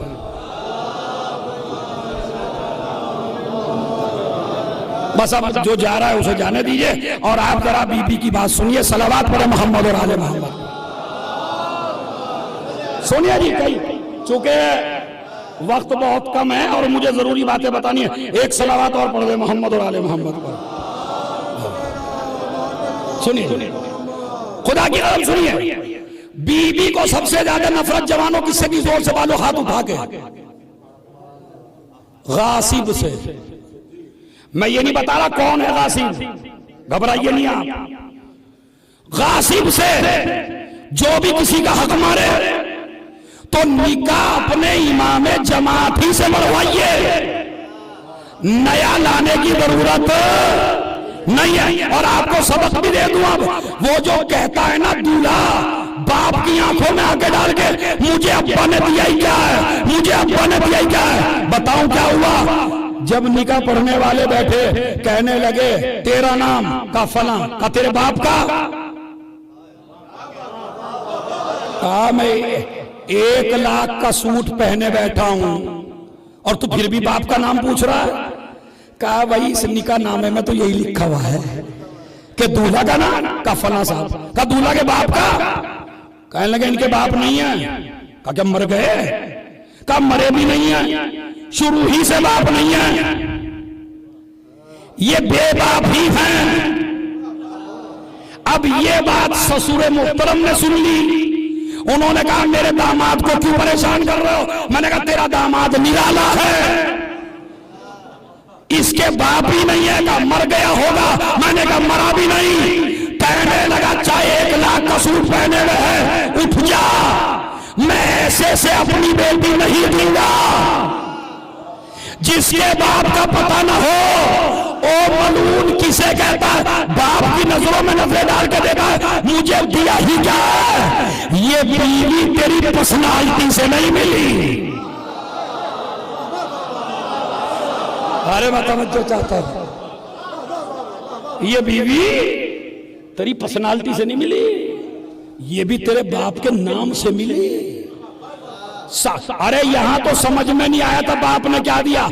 बस अब जो जा रहा है उसे जाने दीजिए और आप जरा बीबी की बात सुनिए। सलावत पढ़े मोहम्मद और आले मोहम्मद। सोनिया जी, कई चूंकि वक्त बहुत कम है और मुझे जरूरी बातें बतानी है, एक सलावत और पढ़ दे मोहम्मद और आले मोहम्मद पर। सुनिए, खुदा की कसम सुनिए, बीबी को सबसे ज्यादा नफरत जवानों किससे की? जोर से बालो हाथ उठा के। गासिब से। मैं ये नहीं बता रहा कौन है गासिब, घबराइए नहीं आप। गासिब से जो भी किसी का हक मारे तो निकाह अपने इमाम जमात ही से मरवाइए, नया लाने की जरूरत नहीं है। और आपको सबक भी दे दूं, अब वो जो कहता है ना दूल्हा बाप की आंखों में आके डाल के मुझे अब्बा ने दिया ही क्या है, मुझे अब्बा ने दिया ही क्या है, बताऊं क्या हुआ? जब निकाह पढ़ने वाले बैठे कहने लगे तेरा नाम का फला का, तेरे बाप का? कहा मैं 1 लाख का सूट पहने बैठा हूं और तू फिर भी बाप का नाम पूछ रहा है? कहा भाई इस निकाह नामे में तो यही लिखा हुआ है कि दूल्हा का नाम का फला साहब का, दूल्हा के बाप का। कहने लगे इनके बाप नहीं है। का क्या मर गए? का मरे भी नहीं है, शुरू ही से बाप नहीं है, ये बेबाप ही हैं। अब ये बात ससुर मुहतरम ने सुन ली। उन्होंने कहा मेरे दामाद को क्यों परेशान कर रहे हो? मैंने कहा तेरा दामाद निराला है, इसके बाप ही नहीं है। का मर गया होगा। मैंने कहा मरा भी नहीं। कहने लगा चाहे 1 लाख का सूट पहने हुए है, उठ जा, मैं ऐसे से अपनी बेटी नहीं दूंगा। जिसके बाप का पता ना हो ओ मलून किसे कहता है? बाप की नजरों में नजरें डाल के देखा, मुझे दिया ही क्या है? ये बीवी तेरी पर्सनालिटी से नहीं मिली। अरे बता मैं जो चाहता हूं, ये बीवी तेरी पर्सनालिटी से नहीं मिली, ये भी तेरे बाप के नाम से मिली। अरे यहां तो समझ में नहीं आया था बाप ने क्या दिया।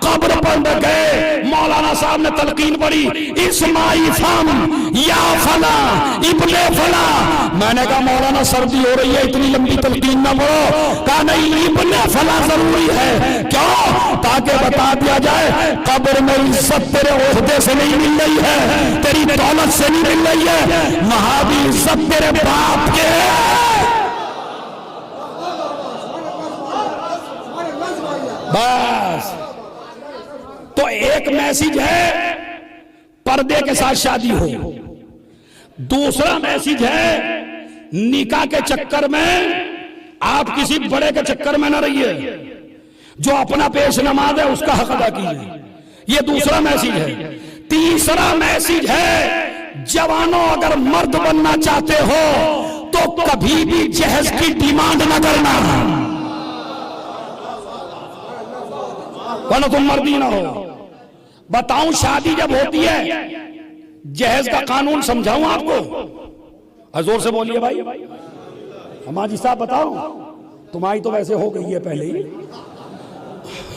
कब्र पर गए, मौलाना साहब ने तलकीन पढ़ी, इस्माई फम या फला इब्ने फला। मैंने कहा मौलाना सर्दी हो रही है, इतनी लंबी तलकीन ना पढ़ो। कहा नहीं, इब्ने फला जरूरी है। क्यों? ताकि बता दिया जाए कब्र में इज्जत तेरे ओहदे से नहीं मिल रही है, तेरी दौलत से नहीं मिल रही है, वहां भी इज्जत तेरे बाप के है। बस। तो एक मैसेज है पर्दे के साथ शादी हो, दूसरा मैसेज है निकाह के चक्कर में आप किसी बड़े के चक्कर में ना रहिए, जो अपना पेश नमाज है उसका हक अदा कीजिए। ये दूसरा मैसेज है। तीसरा मैसेज है जवानों, अगर मर्द बनना चाहते हो तो कभी भी जहेज की डिमांड ना करना, वरना तुम मर्दी ना हो। बताऊं शादी जब होती है जहेज का कानून समझाऊं आपको? जोर से बोलिए भाई। हमारी साहब बताओ, तुम्हारी तो वैसे हो गई है पहले ही।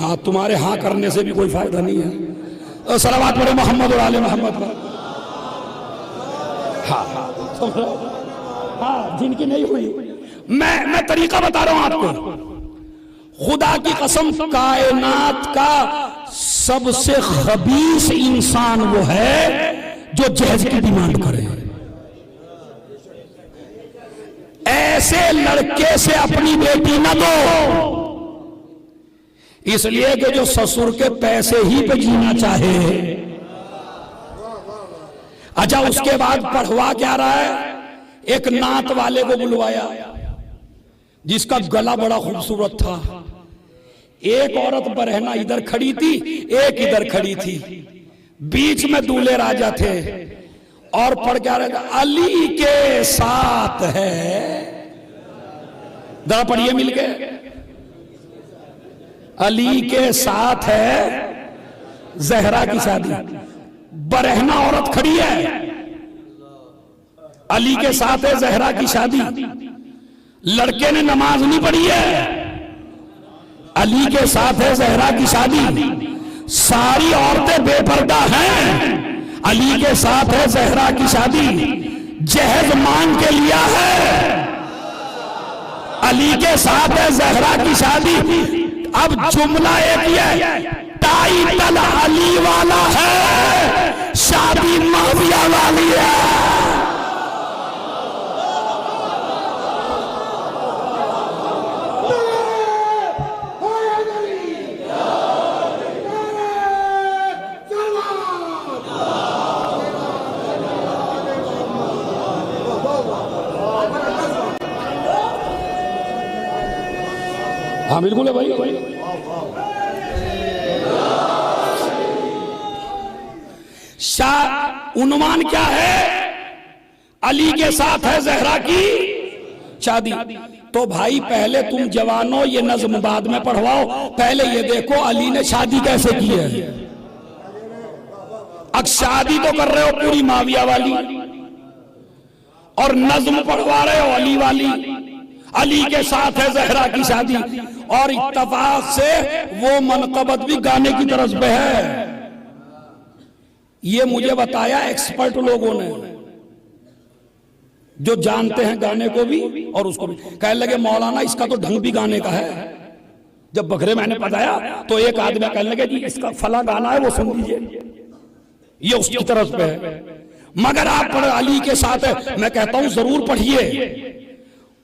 हाँ, तुम्हारे हाँ करने से भी कोई फायदा नहीं है। सलावत पढ़े मोहम्मद और आले मोहम्मद पर। हाँ, जिनकी नहीं हुई, मैं तरीका बता रहा हूं आपको। खुदा की कसम, कायनात का सबसे खबीस इंसान वो है जो जहेज की डिमांड करे। ऐसे लड़के से अपनी बेटी न दो, इसलिए कि जो ससुर के पैसे ही पे जीना चाहे। अच्छा, उसके बाद पढ़वा क्या रहा है? एक नात वाले को बुलवाया जिसका गला बड़ा खूबसूरत था। एक औरत बरहना इधर खड़ी थी, एक इधर खड़ी थी, बीच में दूल्हे राजा थे और पढ़ क्या रहा था? अली के साथ है। जरा पढ़िए मिलके, अली के साथ है जहरा की शादी। बरहना औरत खड़ी है, अली के साथ है जहरा की शादी। लड़के ने नमाज नहीं पढ़ी है, अली के साथ है जहरा की शादी। सारी औरतें बेपर्दा हैं, अली के साथ है जहरा की शादी। जहेज मांग के लिया है, अली के साथ है जहरा की शादी। अब जुमला एक ही है, टाइटल अली वाला है, शादी माविया वाली है। हाँ बिल्कुल है भाई। उन्वान क्या है? अली के साथ है जहरा की शादी। तो भाई पहले तुम जवानों ये नज्म बाद में पढ़वाओ, पहले ये देखो अली ने शादी कैसे की है। अब शादी तो कर रहे हो पूरी माविया वाली और नज्म पढ़वा रहे हो अली वाली। अली के साथ है जहरा की शादी और इत्तफाक से वो मनकबत भी गाने की तरफ पे है। ये मुझे बताया एक्सपर्ट लोगों ने, जो जानते हैं गाने को भी और उसको भी। कहने लगे मौलाना इसका तो ढंग भी गाने का है। जब बकरे मैंने बताया तो एक आदमी कहने लगे जी इसका फला गाना है वो सुन लीजिए, ये उसकी तरफ पे है। मगर आप पढ़ अली के साथ है, मैं कहता हूं जरूर पढ़िए,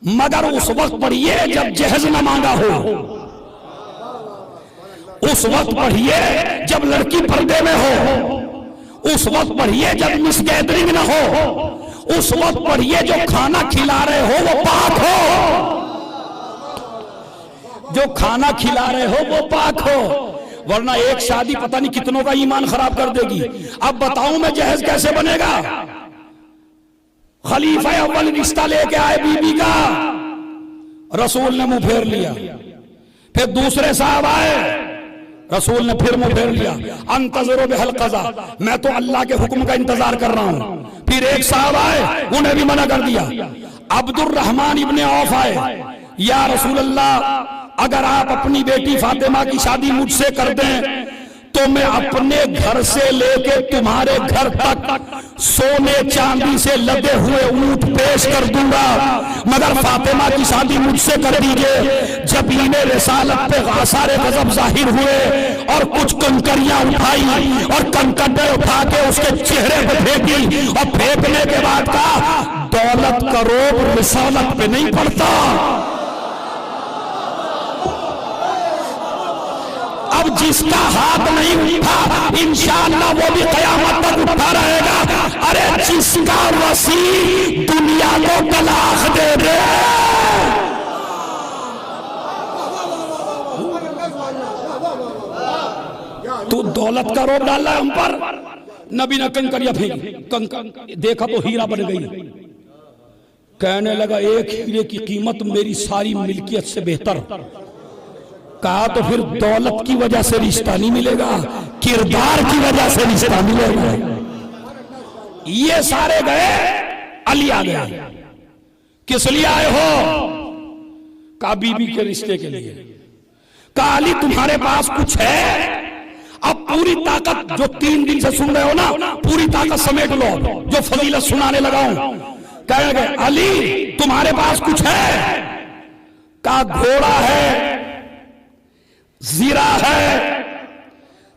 मगर उस वक्त पढ़िए जब जहेज न मांगा हो, उस वक्त पढ़िए जब लड़की पर्दे में हो, उस वक्त पढ़िए जब मिस गैदरिंग न हो, उस वक्त पढ़िए जो खाना खिला रहे हो वो पाक हो, जो खाना खिला रहे हो वो पाक हो, वरना एक शादी पता नहीं कितनों का ईमान खराब कर देगी। अब बताऊं मैं जहेज कैसे बनेगा? खलीफा अव्वल रिश्ता लेके आए बीबी का, रसूल ने मुंह फेर लिया। फिर दूसरे साहब आए, रसूल ने फिर मुंह फेर लिया। अंतज़रो बिहल क़ज़ा, मैं तो अल्लाह के हुक्म का इंतजार कर रहा हूं। फिर एक साहब आए, उन्हें भी मना कर दिया। अब्दुर्रहमान इब्ने औफ आए, या रसूल अल्लाह अगर आप अपनी बेटी फातिमा की शादी मुझसे कर दें तो मैं अपने घर से लेके तुम्हारे घर तक सोने चांदी से लदे हुए ऊंट पेश कर दूंगा, मगर फातिमा की शादी मुझसे कर दीजिए। जब इन्हें रिसालत पे आसारे गजब जाहिर हुए और कुछ कंकरियां उठाई और कंकड़े उठा के उसके चेहरे पे फेंकी और फेंकने के बाद कहा दौलत का रोब रिसालत पे नहीं पड़ता। अब जिसका हाथ नहीं उठा इंशाअल्लाह वो भी क़यामत तक उठा रहेगा। अरे जिसका वसी दुनिया को तलाक दे दे, तू दौलत का रोब डाल रहा है हम पर। नबी ने कंकरिया फेंकी, कंकर देखा तो हीरा बन गई। कहने लगा एक हीरे की कीमत मेरी सारी मिल्कियत से बेहतर। कहा तो फिर दौलत की वजह से रिश्ता नहीं मिलेगा, किरदार की वजह से रिश्ता मिलेगा। ये सारे गए, अली आ गया। किस लिए आए हो? कहा बीबी के रिश्ते के लिए। कहा अली तुम्हारे पास कुछ है? अब पूरी ताकत जो 3 दिन से सुन रहे हो ना, पूरी ताकत समेट लो जो फजीलत सुनाने लगा हूं। कह गए अली तुम्हारे पास कुछ है? कहा घोड़ा है, जीरा है,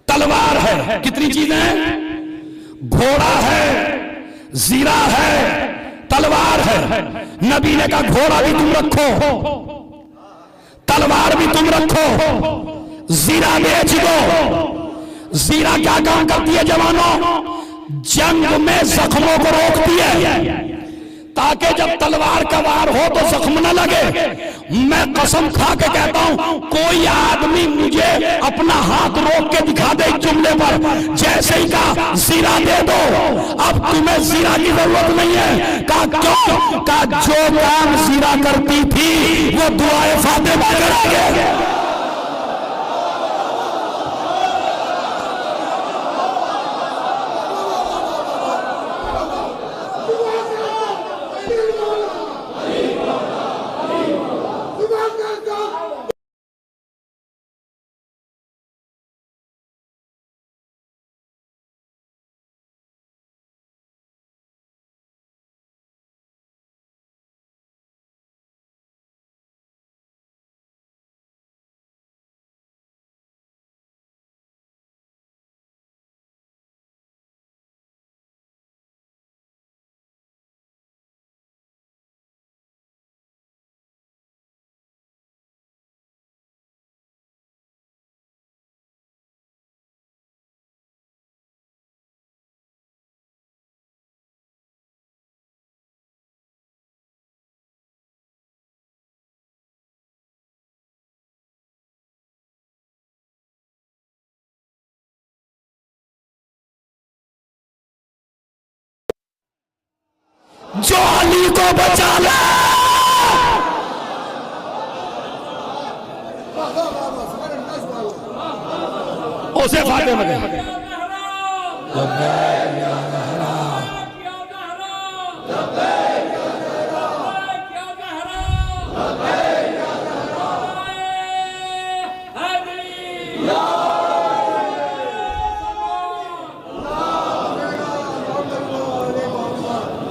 तलवार है। कितनी चीजें हैं? घोड़ा है, जीरा है, तलवार है। नबी ने कहा घोड़ा भी तुम रखो, तलवार भी तुम रखो, जीरा बेच दो। जीरा क्या काम करती है जवानों? जंग में जख्मों को रोकती है, ताकि जब तलवार का वार हो तो जख्म न लगे। मैं कसम खा के कहता हूं कोई आदमी मुझे अपना हाथ रोक के दिखा दे जुमले पर, जैसे ही कहा जीरा दे दो, अब तुम्हें जीरा की जरूरत नहीं है। कहा क्यों? कहा जो काम जीरा करती थी वो दुआए फातिमा करेंगे। जो अली को बचा ले, उसे फातिमा में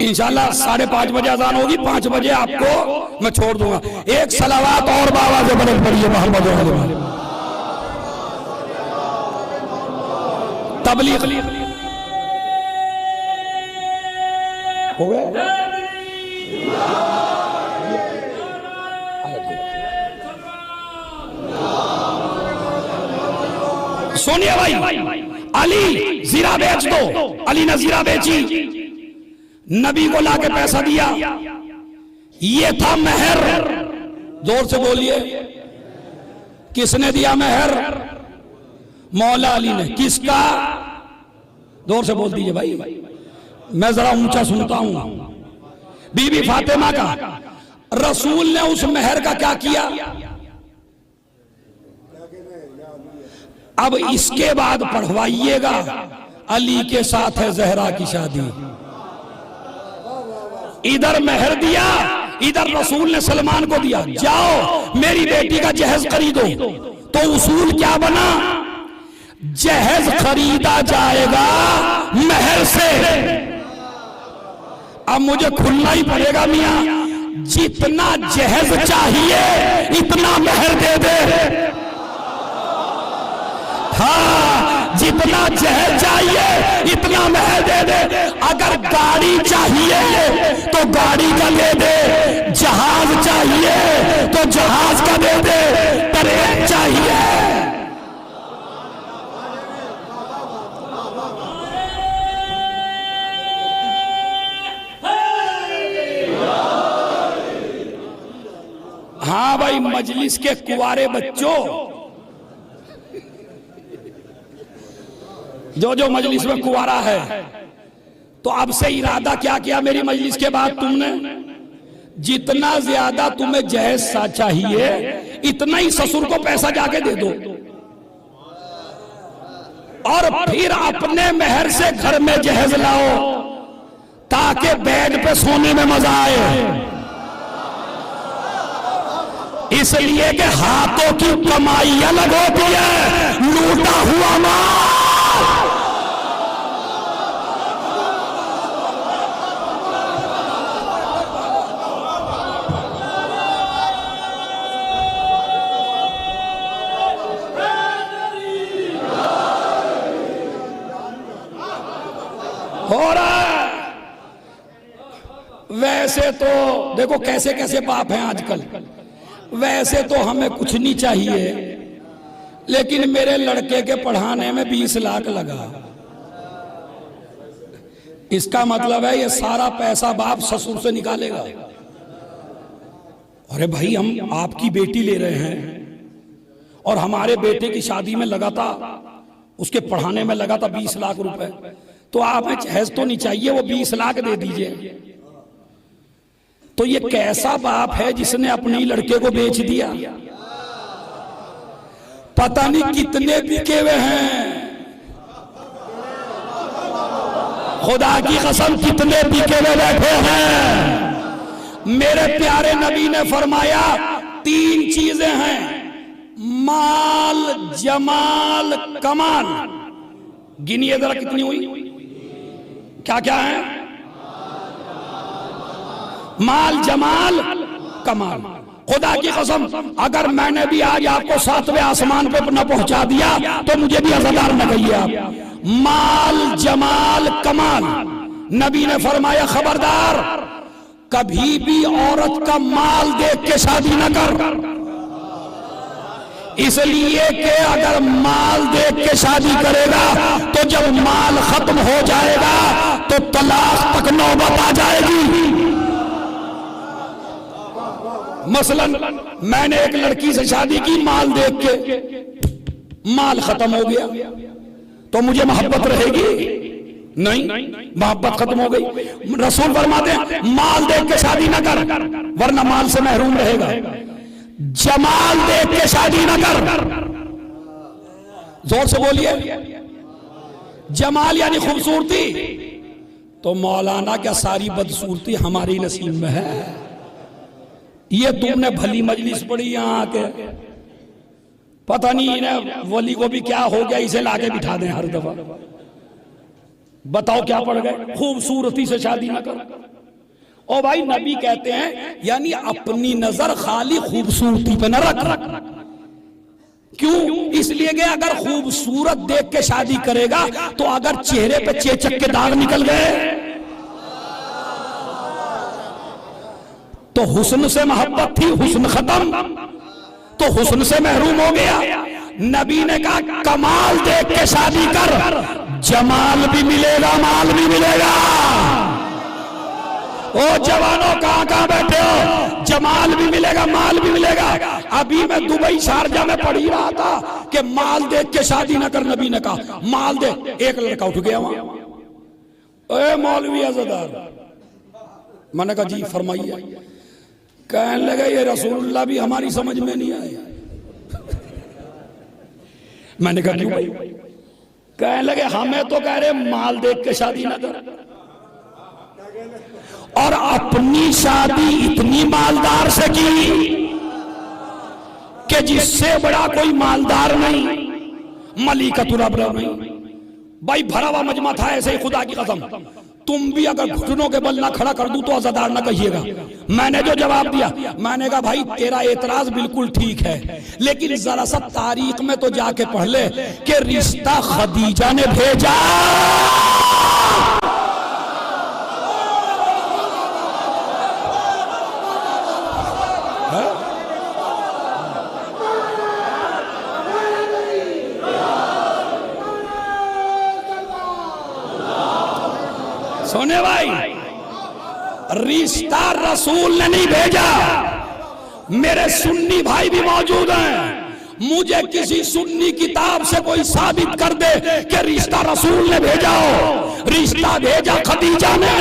इंशाल्लाह 5:30 बजे अजान होगी, 5 बजे आपको मैं छोड़ दूंगा। एक सलावात और बाबा से बदल पड़ी है मोहम्मद तबलीग हो गए। सोनिया भाई, अली जीरा बेच दो, अली ने जीरा बेची, नबी को लाके पैसा दिया, ये था मेहर। जोर से बोलिए, किसने दिया मेहर? मौला अली ने। किसका? जोर से बोल दीजिए भाई, मैं जरा ऊंचा सुनता हूं। बीबी फातिमा का। रसूल ने उस मेहर का क्या किया? अब इसके बाद पढ़वाइएगा, अली के साथ है जहरा की शादी। इधर मेहर दिया, इधर रसूल ने सलमान को दिया, जाओ मेरी बेटी का जहेज खरीदो। तो उसूल क्या बना? जहेज खरीदा जाएगा मेहर से। अब मुझे खुलना ही पड़ेगा मियां, जितना जहेज चाहिए इतना मेहर दे दे। हाँ, जितना जहेज चाहिए इतना मेहर दे दे। अगर गाड़ी चाहिए तो गाड़ी का दे दे, जहाज चाहिए तो जहाज का दे दे, ट्रेन चाहिए। हाँ भाई, मजलिस के कुंवारे बच्चों, जो मजलिस में कुंवारा है, तो अब से इरादा क्या किया मेरी मजलिस के बाद तुमने? जितना ज्यादा तुम्हें जहेज सा चाहिए इतना ही ससुर को पैसा जाके दे दो, और फिर अपने मेहर से घर में जहेज लाओ, ताकि बेड पे सोने में मजा आए। इसलिए कि हाथों की कमाई अलग होती है, लूटा हुआ माल। हो रहा है। वैसे तो देखो कैसे कैसे बाप हैं आजकल। वैसे तो हमें कुछ नहीं चाहिए, लेकिन मेरे लड़के के पढ़ाने में 20 लाख लगा। इसका मतलब है ये सारा पैसा बाप ससुर से निकालेगा। अरे भाई, हम आपकी बेटी ले रहे हैं और हमारे बेटे की शादी में लगा था, उसके पढ़ाने में लगा था 20 लाख रुपए, तो आपने जहेज तो नहीं चाहिए, वो 20 लाख दे दीजिए। तो ये कैसा बाप है जिसने अपने ही लड़के को बेच दिया? पता नहीं कितने बिके हुए हैं, खुदा की कसम कितने बिके हुए बैठे हैं। मेरे प्यारे नबी ने फरमाया 3 चीजें हैं, माल, जमाल, कमाल। गिनिए जरा कितनी हुई? क्या क्या है? माल, जमाल, कमाल। खुदा की कसम, अगर मैंने भी आज आपको 7वें आसमान पे न पहुंचा दिया तो मुझे भी अज़ादार न कहिए आप। माल, जमाल, कमाल। नबी ने फरमाया खबरदार, कभी भी औरत का माल देख के शादी न कर, इसलिए कि अगर माल देख के शादी करेगा तो जब माल खत्म हो जाएगा तो तलाक तक नौबत आ जाएगी। मसलन मैंने एक लड़की से शादी की, माल देख के माल खत्म हो गया, तो मुझे मोहब्बत रहेगी? नहीं, मोहब्बत खत्म हो गई। रसूल फरमाते हैं माल देख के शादी ना कर, वरना माल से महरूम रहेगा। जमाल देख के शादी ना कर, जोर से बोलिए। जमाल यानी खूबसूरती, तो मौलाना क्या सारी बदसूरती हमारी नसीब में है? ये तुमने भली मजलिस पड़ी यहाँ आके, पता नहीं इन्हें वली को भी क्या हो गया, इसे लाके बिठा दें हर दफा। बताओ क्या पड़ गए, खूबसूरती से शादी ना करो। ओ भाई नबी कहते हैं यानी अपनी नजर खाली खूबसूरती पे न रख। क्यों? इसलिए कि अगर खूबसूरत देख के शादी करेगा तो अगर चेहरे पे चेचक के दाग निकल गए तो हुस्न से मोहब्बत थी, हुस्न खत्म तो हुस्न से महरूम हो गया। नबी ने कहा कमाल देख के शादी कर, जमाल भी मिलेगा माल भी मिलेगा। ओ जवानों कहां कहां बैठे हो, जमाल भी मिलेगा माल भी मिलेगा। अभी मैं दुबई शारजा में पढ़ ही रहा था कि माल देख के शादी ना कर, नबी ने कहा माल देख। एक लड़का उठ गया वहां, ए मौलवी अज़दार, मैंने कहा जी फरमाइए। कहने लगे ये रसूलुल्लाह भी हमारी समझ में नहीं आए। मैंने कहा क्यों भाई? कहने लगे हमें तो कह रहे माल देख के शादी ना कर, और अपनी शादी इतनी मालदार से की कि जिससे बड़ा कोई मालदार नहीं, मलिकतुल अबरर नहीं। भाई भरा हुआ मजमा था ऐसे ही, खुदा की कसम तुम भी अगर घुटनों के बल ना खड़ा कर दूं तो अज़ादार ना कहिएगा। मैंने जो जवाब दिया, मैंने कहा भाई तेरा एतराज बिल्कुल ठीक है, लेकिन जरा सा तारीख में तो जाके पढ़ ले कि रिश्ता खदीजा ने भेजा। सोने भाई, रिश्ता रसूल ने नहीं भेजा। मेरे सुन्नी भाई भी मौजूद हैं, मुझे किसी सुन्नी किताब से कोई साबित कर दे कि रिश्ता रसूल ने भेजा हो। रिश्ता भेजा खदीजा ने।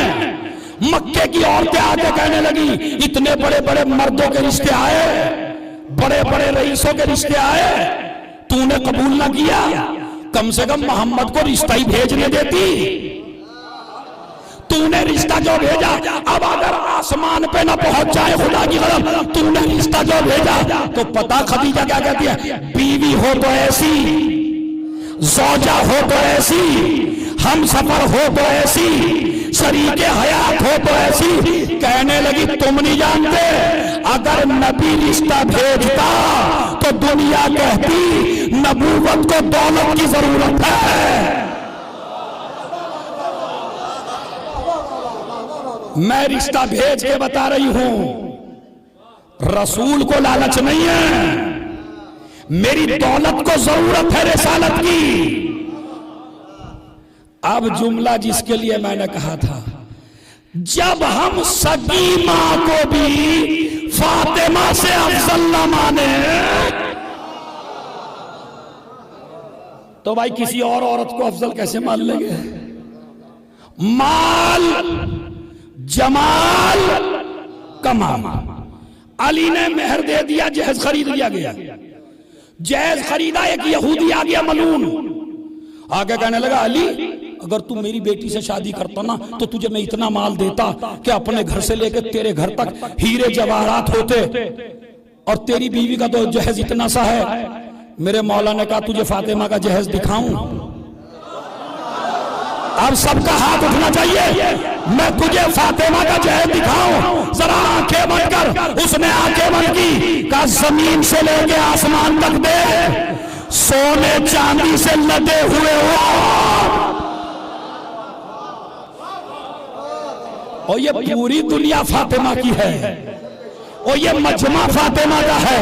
मक्के की औरतें आके कहने लगी इतने बड़े बड़े मर्दों के रिश्ते आए, बड़े बड़े रईसों के रिश्ते आए, तूने कबूल ना किया, कम से कम मोहम्मद को रिश्ता ही भेजने देती। तूने रिश्ता जो भेजा, अब अगर आसमान पे ना पहुंच जाए खुदा की कसम, तूने रिश्ता जो भेजा तो पता खदीजा क्या कहती है? बीवी हो तो ऐसी, ज़ौजा हो तो ऐसी, हम सफर हो तो ऐसी, शरीके हयात हो तो ऐसी। कहने लगी तुम नहीं जानते, अगर नबी रिश्ता भेजता तो दुनिया कहती नबूवत को दौलत की जरूरत है। मैं रिश्ता भेज के बता रही हूं, रसूल को लालच नहीं है, मेरी दौलत को जरूरत है रिसालत की। अब जुमला जिसके लिए मैंने कहा था, जब हम सगी मां को भी फातिमा से अफजल न माने तो भाई किसी और औरत को अफजल कैसे मान लेंगे? माल जमाल कमाल। अली ने मेहर दे दिया, जहेज खरीद लिया गया। जहेज खरीदा, एक यहूदी आ गया मलून, आगे कहने लगा अली अगर तू मेरी बेटी से शादी करता ना तो तुझे मैं इतना माल देता कि अपने घर से लेकर तेरे घर तक हीरे जवाहरात होते, और तेरी बीवी का तो जहेज इतना सा है। मेरे मौला ने कहा तुझे फातिमा का जहेज दिखाऊं? अब सबका हाथ उठना चाहिए, मैं तुझे फातिमा का जहेज दिखाऊं? जरा आंखें बंद कर। उसने आंखें बंद की, कहा जमीन से लेके आसमान तक दे, सोने चांदी से लदे हुए हो, और ये पूरी दुनिया फातिमा की है, और ये मजमा फातिमा का है,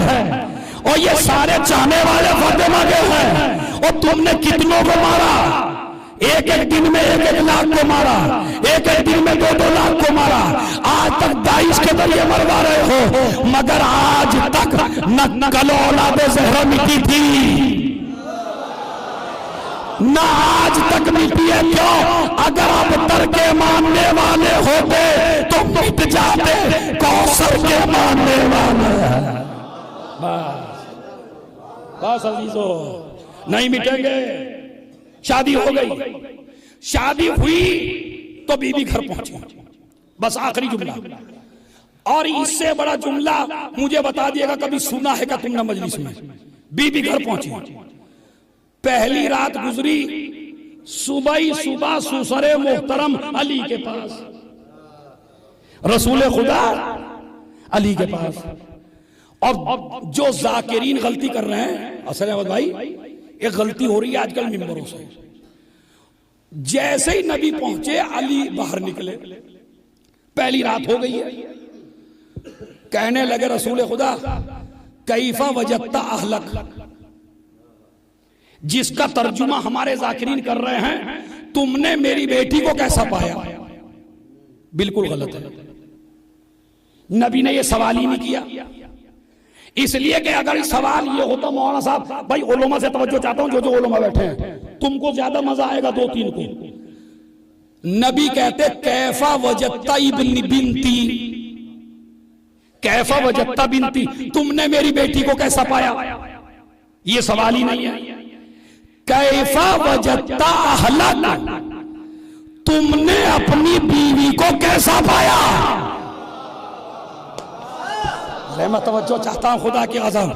और ये सारे चाहने वाले फातिमा के हैं। और तुमने कितनों को मारा? एक एक दिन में 1-1 लाख को मारा, एक एक दिन में 2-2 लाख को मारा। आज तक दाइश के जरिए मरवा रहे हो, मगर आज तक न कल औलादे ज़हरा मिटी थी, ना आज तक मिटी है। क्यों? अगर अब तर के मानने वाले होते तो मिट जाते कौसर के मानने वाले। बस अजीजों, नहीं मिटेंगे। शादी हो गई, शादी हुई तो बीवी घर पहुंची। बस आखिरी जुमला, और इससे बड़ा जुमला मुझे बता दिएगा कभी सुना है क्या तुमने मजलिस में? बीवी घर पहुंची, पहली रात गुजरी, सुबह सुबह सुसरे मोहतरम अली के पास, रसूल खुदा अली के पास। और जो जाकिरीन गलती कर रहे हैं, असल अहमद भाई एक गलती हो रही है आजकल मिंबरों से। जैसे ही नबी पहुंचे अली बाहर निकले, पहली रात हो गई है, कहने लगे रसूल खुदा कैफा वजत्ता अहलक, जिसका तर्जुमा हमारे जाकिरीन कर रहे हैं, तुमने मेरी बेटी को कैसा पाया। बिल्कुल गलत है, नबी ने यह सवाल ही नहीं किया। इसलिए कि अगर सवाल ये होता मौलाना साहब, भाई उलमा से तवज्जो चाहता हूं, जो उलमा बैठे हैं, तुमको ज्यादा मजा आएगा दो तीन को। नबी कहते कैफा वजत्ता इब्नी बिनती, कैफा वजत्ता बिनती, तुमने मेरी बेटी को कैसा पाया, ये सवाल ही नहीं है। कैफा वजत्ता अहलक, तुमने अपनी बीवी को कैसा पाया। मैं तवज्जो चाहता हूं खुदा की कसम,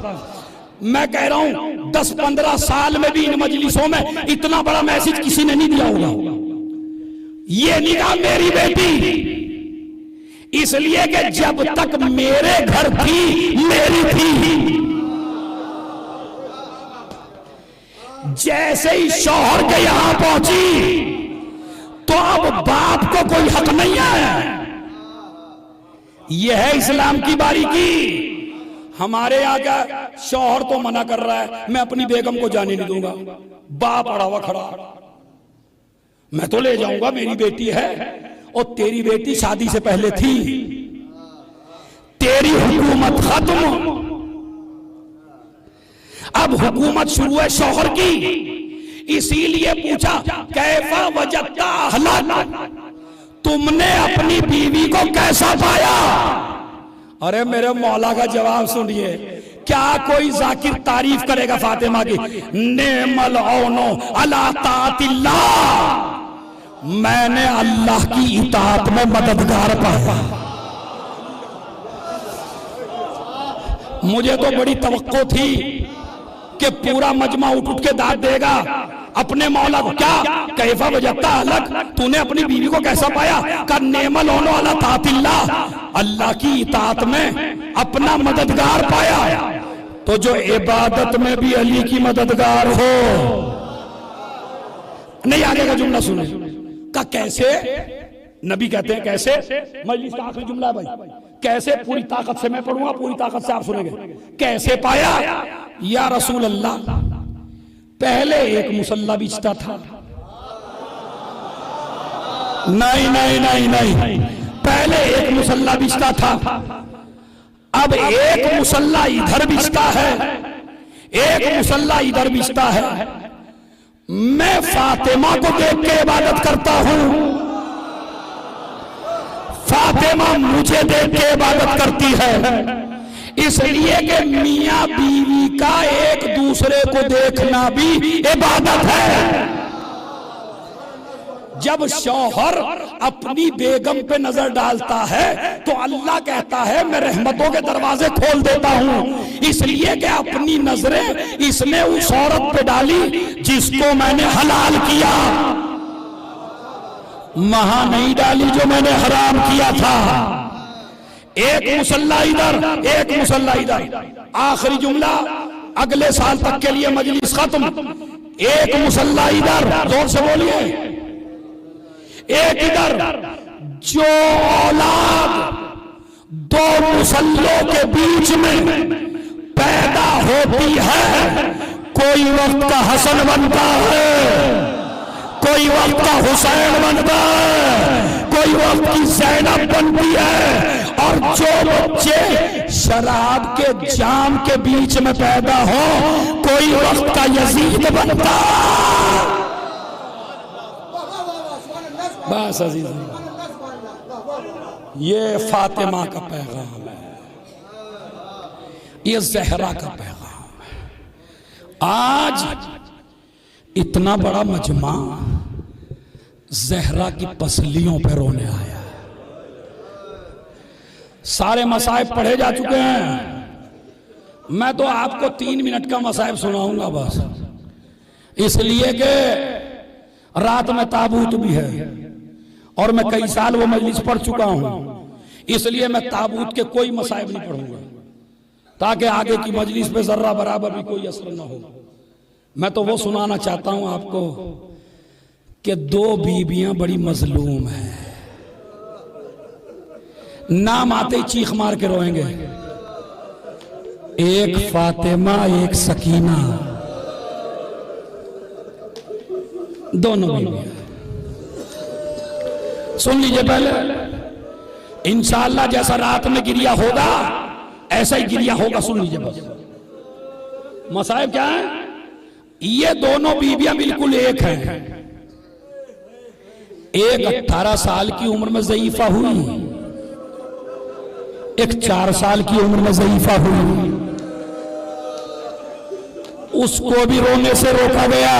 मैं कह रहा हूं 10-15 साल में भी इन मजलिसों में इतना बड़ा मैसेज किसी ने नहीं दिया होगा। ये नहीं कहा मेरी बेटी, इसलिए कि जब तक मेरे घर थी मेरी थी। जैसे ही शौहर के यहां पहुंची तो अब बाप को कोई हक नहीं है। यह है इस्लाम की बारीकी। हमारे यहाँ का शौहर तो मना कर रहा है, मैं अपनी बेगम को जाने नहीं दूंगा, बाप अड़ा हुआ खड़ा, मैं तो ले जाऊंगा, मेरी बेटी है। और तेरी बेटी शादी से पहले थी, तेरी हुकूमत खत्म, अब हुकूमत शुरू है शौहर की। इसीलिए पूछा कैफा वजत्ता अहलक, तुमने अपनी बीवी को कैसा पाया। अरे मेरे मौला का जवाब सुनिए, क्या कोई जाकिर तारीफ करेगा फातिमा की, नेमल औनो अला तातिल्लाह, मैंने अल्लाह की इताअत में मददगार पाया। मुझे तो बड़ी तवक्को थी कि पूरा मजमा उठ के दाद देगा अपने मौला को। क्या कैफा वजत्ता अहलक, तूने अपनी बीवी को कैसा पाया। का नेमल औनो अला तातिल्लाह, अल्लाह की इताअत में अपना मददगार पाया। तो जो इबादत में भी अली की मददगार हो, नहीं आगे का जुमला सुने का कैसे। नबी कहते हैं कैसे, मजलिस का आखिरी जुमला है भाई, कैसे पूरी ताकत से मैं पढ़ूंगा, पूरी ताकत से आप सुनेंगे। कैसे पाया या रसूल अल्लाह, पहले एक मुसल्ला बिछता था, नहीं नहीं नहीं नहीं, पहले एक मुसल्ला बिछता था, अब एक मुसल्ला इधर बिछता है, एक मुसल्ला इधर बिछता है। मैं फातिमा को देख के इबादत करता हूं, फातिमा मुझे देख के इबादत करती है। इसलिए कि मियां बीवी का एक दूसरे को देखना भी इबादत है। जब शौहर अपनी बेगम पे नजर डालता है तो अल्लाह कहता है मैं रहमतों के दरवाजे खोल देता हूं। इसलिए कि अपनी नजरें इसने उस औरत पे डाली जिसको मैंने हलाल किया, वहां नहीं डाली जो मैंने हराम किया था। एक मुसल्ला इधर, एक मुसल्ला इधर। आखिरी जुमला, अगले साल तक के लिए मजलिस खत्म। एक मुसल्ला इधर, जोर से बोलिए, एक इधर। जो औलाद दो मुसल्लों के बीच में पैदा होती है, कोई वक्त का हसन बनता है, कोई वक्त का हुसैन बनता है, कोई वक्त की ज़ैनब बनती है। और जो बच्चे शराब के जाम के बीच में पैदा हो, कोई वक्त का यजीद बनता। बस अजीज, ये फातिमा का पैगाम है, ये ज़हरा का पैगाम है। आज इतना बड़ा मजमा ज़हरा की पसलियों पर रोने आया। सारे मसाइब पढ़े जा चुके हैं, मैं तो आपको 3 मिनट का मसाइब सुनाऊंगा बस, इसलिए कि रात में ताबूत भी है और मैं कई साल वो मजलिस पढ़ चुका हूं, इसलिए मैं ताबूत के कोई मसाइब नहीं पढ़ूंगा ताकि आगे की मजलिस पे जर्रा बराबर भी कोई असर ना हो। मैं तो वो सुनाना चाहता हूं आपको कि दो बीबियां बड़ी मजलूम हैं, नाम आते ही चीख मार के रोएंगे। एक फातिमा एक सकीना, दोनों बीबियां। सुन लीजिए पहले, इंशाअल्लाह जैसा रात में गिरिया होगा ऐसा ही गिरिया होगा। सुन लीजिए बस। मसाइब क्या है? ये दोनों बीबियां बिल्कुल एक हैं। एक 18 साल की उम्र में ज़ईफा हुई, एक 4 साल की उम्र में ज़ईफा हुई। उसको भी रोने से रोका गया,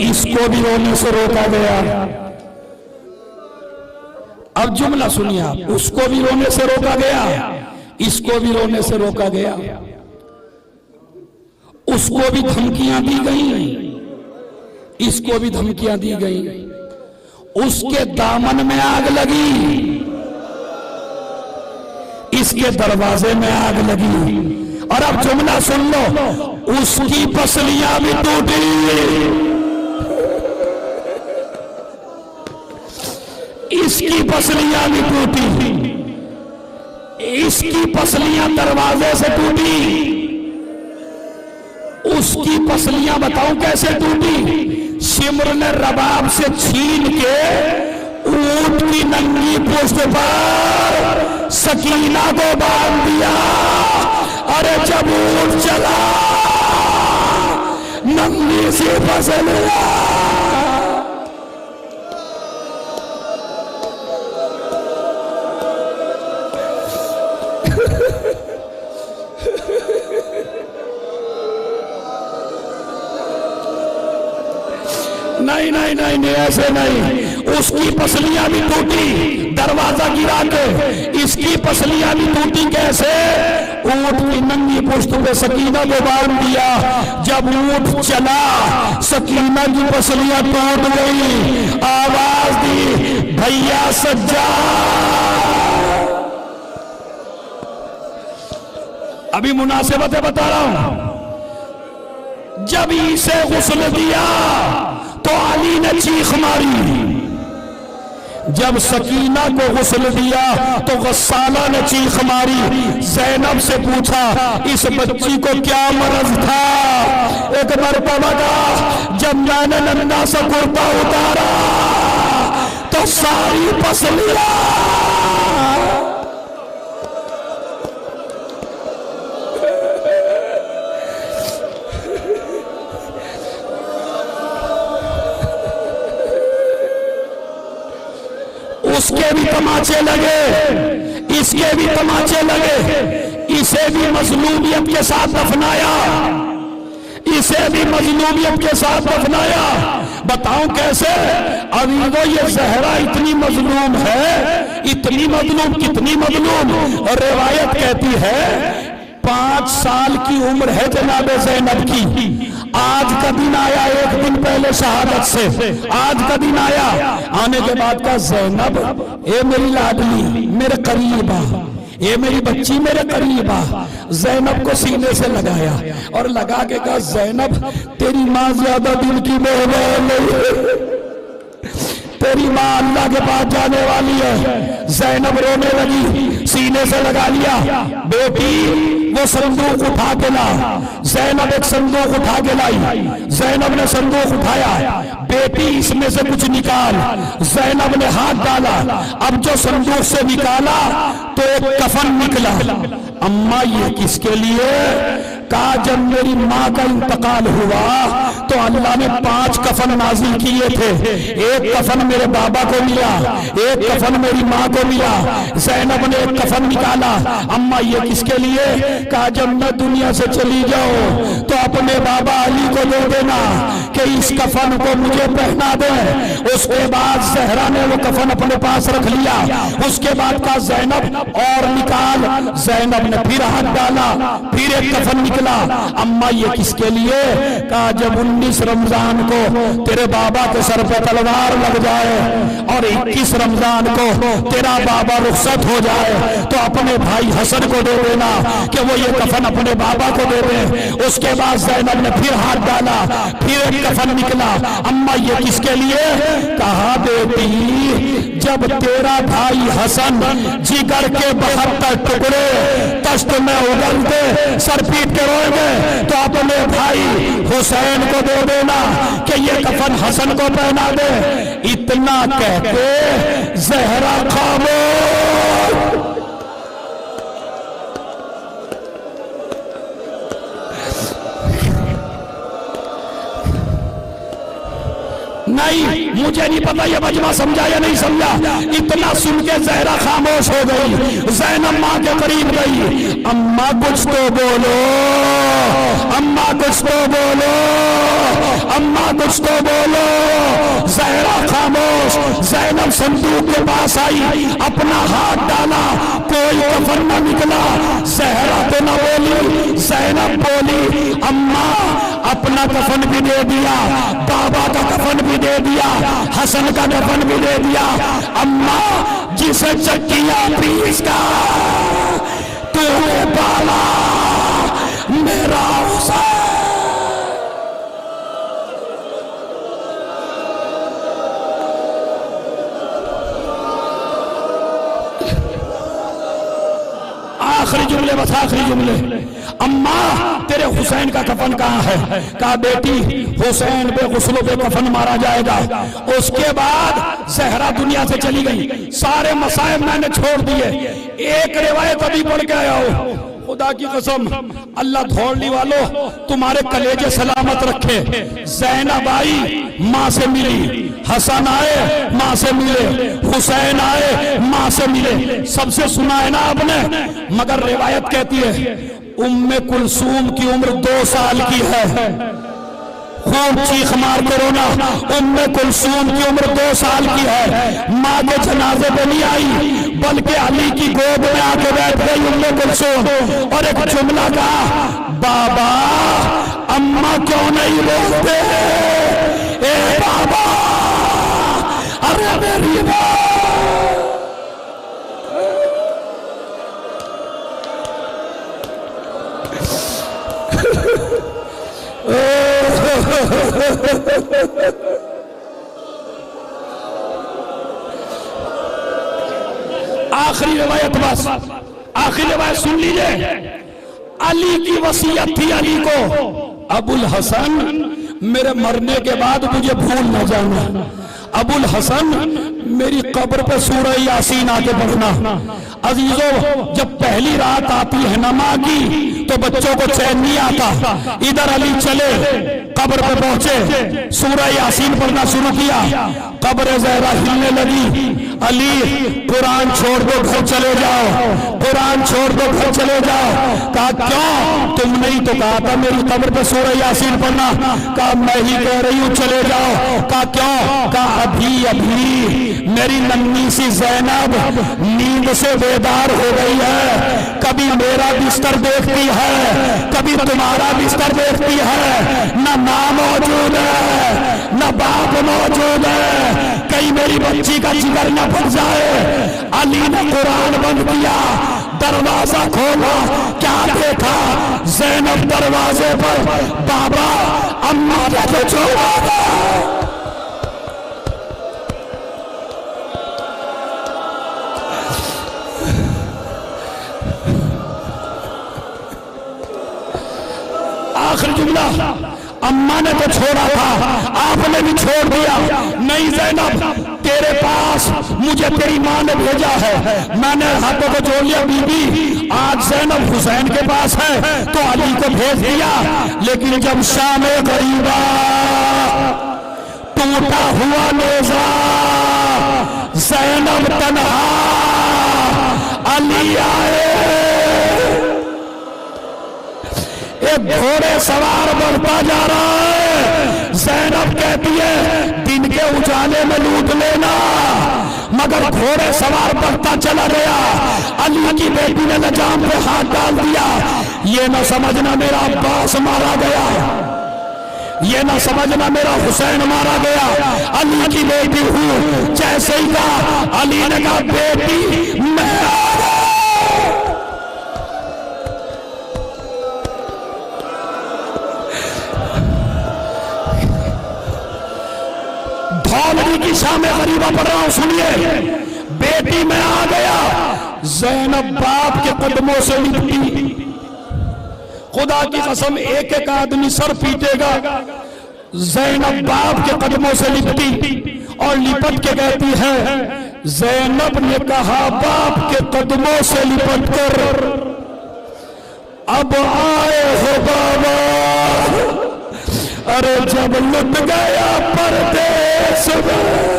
इसको भी रोने से रोका गया। अब जुमला सुनिए आप, उसको भी रोने से रोका गया, इसको भी रोने से रोका गया। उसको भी धमकियां दी गई, इसको भी धमकियां दी गई। उसके दामन में आग लगी, इसके दरवाजे में आग लगी। और अब जुमला सुन लो, उसकी पसलियां भी टूटी, इसकी पसलियां भी टूटी। इसकी पसलियां दरवाजे से टूटी, उसकी पसलियां बताऊं कैसे टूटी? शिमर ने रबाब से छीन के ऊंट की नंगी पुष्ट पर सकीना को बांध दिया। अरे जब ऊंट चला नंगी सी पसलियां, नहीं नहीं नहीं नहीं, ऐसे नहीं। उसकी पसलियां भी टूटी दरवाजा गिरा के, इसकी पसलियां भी टूटी। कैसे? ऊंट की नंगी पुष्ट पे सकीना को बांध दिया। जब ऊंट चला सकीना की पसलियां टूट गई। आवाज दी, भैया सज्जा। अभी मुनासिबतें बता रहा हूं। जब इसे गुस्ल दिया तो अली ने चीख मारी। जब सकीना को गुस्ल दिया तो गस्साला ने चीख मारी। ज़ैनब से पूछा इस बच्ची को क्या मरज था? एक मरतबा का जब मैंने नन्ना सा कुर्ता उतारा तो सारी पसलियां उसके भी तमाचे लगे, इसके भी तमाचे लगे। इसे भी मजलूमियत के साथ दफनाया, इसे भी मजलूमियत के साथ दफनाया। बताऊं कैसे? अभी वो ये ज़हरा इतनी मजलूम है, इतनी मजलूम, कितनी मजलूम। और रिवायत कहती है 5 साल की उम्र है जनाब ज़ैनब की। आज का दिन आया, एक दिन पहले शहादत से आज का दिन आया। आने के बाद का ज़ैनब, ए मेरी लाडली, मेरे करीब आ, ए मेरी बच्ची मेरे करीब आ। ज़ैनब को सीने से लगाया और लगा के कहा, ज़ैनब तेरी माँ ज्यादा दिल की मेहमान नहीं है, तेरी माँ अल्लाह के पास जाने वाली है। ज़ैनब रोने लगी, सीने से लगा लिया। बेटी वो संदूक उठा के ला। ज़ैनब एक संदूक उठा के लाई। ज़ैनब ने संदूक उठाया, बेटी इसमें से कुछ निकाल। ज़ैनब ने हाथ डाला, अब जो संदूक से निकाला तो एक कफन निकला। अम्मा ये किसके लिए? कहा जब मेरी माँ का इंतकाल हुआ तो अल्लाह ने 5 कफन नाजिल किए थे। एक कफन मेरे बाबा को मिला, एक कफन मेरी माँ को मिला। ज़ैनब ने एक कफन निकाला। अम्मा ये किसके लिए? कहा जब मैं दुनिया से चली जाऊं तो अपने बाबा अली को दे देना कि इस कफन को मुझे पहना दे। उसके बाद ज़हरा ने वो कफन अपने पास रख लिया। उसके बाद कहा ज़ैनब और निकाल। ज़ैनब ने फिर हाथ डाला, फिर एक कफन निकला। अम्मा ये किसके लिए? कहा जब 19 रमजान को तेरे बाबा के सर पे तलवार लग जाए और 21 रमजान को तेरा बाबा रुखसत हो जाए तो अपने भाई हसन को दे देना कि वो ये कफन अपने बाबा को दे दे। उसके बाद ज़ैनब ने फिर हाथ डाला, फिर एक कफन निकला। अम्मा ये किसके लिए? कहा बेटी जब तेरा भाई हसन जिगर के 72 टुकड़े तश्त में उगलते सर पीट के रोएंगे तो अपने भाई हुसैन को दे देना कि ये कफन हसन को पहना दे। इतना कहते ज़हरा खामोश। नहीं, मुझे नहीं पता ये मजमा समझा या नहीं समझा। इतना सुन के ज़हरा खामोश हो गई। ज़ैनब माँ के करीब गई, अम्मा कुछ तो बोलो, अम्मा कुछ तो बोलो, अम्मा कुछ तो बोलो। ज़हरा खामोश। ज़ैनब संदूक के पास आई, अपना हाथ डाला, कोई कफन न निकला। ज़हरा तो न बोली, ज़ैनब बोली अम्मा अपना कफन भी दे दिया, बाबा का कफन भी दे दिया, हसन का कफन भी दे दिया। अम्मा जिसे चक्किया पीस का तूने पाला मेरा हुसैन। आखिरी जुमले, बस आखिरी जुमले। अम्मा तेरे हुसैन का कफन कहाँ है? कहा बेटी हुसैन पे गुस्लों पे कफन मारा जाएगा। उसके बाद ज़हरा दुनिया से चली गई। सारे मसाइब मैंने छोड़ दिए। एक रिवायत अभी पढ़ के आया हो, खुदा की कसम अल्लाह धौड़नी वालों तुम्हारे कलेजे सलामत रखे। ज़ैनब आई माँ से मिली, हसन आए माँ से मिले, हुसैन आए माँ से मिले। सबसे सुना है ना आपने, मगर रिवायत कहती है उम्मे कुलसूम की उम्र 2 साल की है। खूब चीख मार के रोना। उम्मे कुलसूम की उम्र 2 साल की है। माँ के जनाजे पे नहीं आई बल्कि अली की गोद में आके बैठ गई उम्मे कुलसूम और एक जुमला कहा, बाबा अम्मा क्यों नहीं बोलते? ए बाबा, अरे मेरी माँ। आखिरी रिवायत, बस आखिरी रिवायत सुन लीजिए। अली की वसीयत थी अली को, अबुल हसन मेरे मरने के बाद मुझे भूल न जाना। अबुल हसन मेरी कब्र पे सूरह यासीन आके पढ़ना। अजीजों जब पहली रात आती है नमा की तो बच्चों को चैन नहीं आता। इधर अली चले, कब्र पे पहुंचे, सूरह यासीन पढ़ना शुरू किया। कब्र ज़हरा हिलने लगी। अली कुरान छोड़ दो घर चले जाओ, कुरान छोड़ दो घर चले जाओ। कहा क्यों? तुम नहीं तो कहा था मेरी कब्र पे सूरह यासीन पढ़ना। कहा मैं ही कह रही हूँ चले जाओ। कहा क्यों? कहा अभी अभी मेरी नन्ही सी ज़ैनब नींद से बेदार हो गई है। कभी मेरा बिस्तर देखती है, कभी तुम्हारा बिस्तर देखती है। न माँ मौजूद है, न बाप मौजूद है। कहीं मेरी बच्ची का जिगर न फट जाए। अली ने कुरान बंद किया, दरवाजा खोला, क्या देखा? ज़ैनब दरवाजे पर, बाबा अम्मा को छोड़ा। आखिर जुमला, अम्मा ने तो छोड़ा था, आपने भी छोड़ दिया। नहीं ज़ैनब, तेरे पास मुझे तेरी माँ ने भेजा है। मैंने हाथों को जोड़ लिया, बीबी आज ज़ैनब हुसैन के पास है तो अली को भेज दिया। लेकिन जब शाम गरीबा टूटा हुआ नेज़ा, ज़ैनब तन्हा, अली आए। एक घोड़े सवार बढ़ता जा रहा है। ज़ैनब कहती है दिन के उजाले में लूट लेना, मगर घोड़े सवार बढ़ता चला गया। अली की बेटी ने लजाम पे हाथ डाल दिया। ये न समझना मेरा अब्बास मारा गया, ये ना समझना मेरा हुसैन मारा गया, अली की बेटी हूं। जैसे ही कहा, अली ने कहा बेटी मैं आ गया। धौलवी की शाम में गरीबा पढ़ रहा हूं, सुनिए। बेटी मैं आ गया, ज़ैनब बाप के कदमों से लिपटी। खुदा की कसम एक एक आदमी सर पीटेगा। ज़ैनब बाप के कदमों से लिपटी और लिपट के कहती है, ज़ैनब ने कहा बाप के कदमों से लिपट कर अब आए हो बाबा। अरे जब लुट गया परदेस में,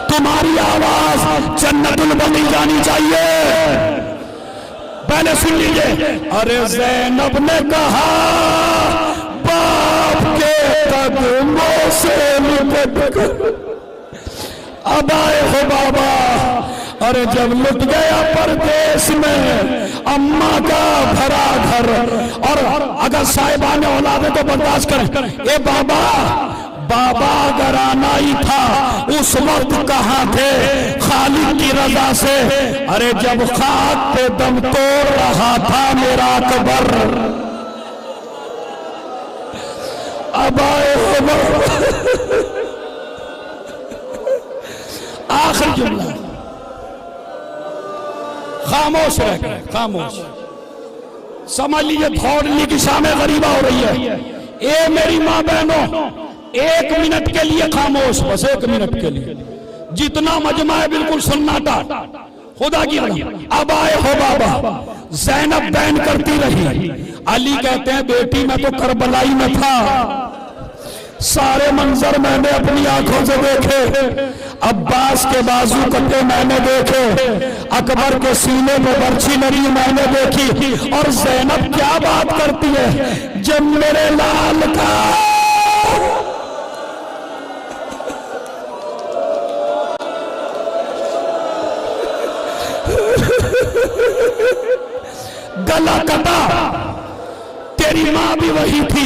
तुम्हारी आवाज जन्नतुल बनी जानी चाहिए। पहले सुन लीजिए। अरे ज़ैनब ने कहा बाप के कदमों से लिपट कर अब आए हो बाबा। अरे जब लुट गया परदेश में अम्मा का भरा घर, और अगर साहिबान औलाद तो बर्दाश्त करें। ए बाबा, बाबा अगर आना ही था उस वक्त कहां थे खालिक की रजा से। अरे जब खाक पे दम तोड़ रहा था मेरा अकबर, अब आए हो। आखिरी जुमला, खामोश रह गए, खामोश। समझ लीजिए धौलवी की शामें गरीबा हो रही है। ए मेरी माँ बहनों, 1 मिनट के लिए खामोश, बस 1 मिनट के लिए। जितना मजमा है बिल्कुल सन्नाटा। खुदा की कसम अब आए हो बाबा। ज़ैनब बैन करती रही। अली कहते हैं बेटी मैं तो करबलाई में था, सारे मंजर मैंने अपनी आंखों से देखे। अब्बास के बाजू कटे मैंने देखे, अकबर के सीने में बर्छी लड़ी मैंने देखी। और ज़ैनब क्या बात करती है, जब मेरे लाल का गला कटा, तेरी मां भी वही थी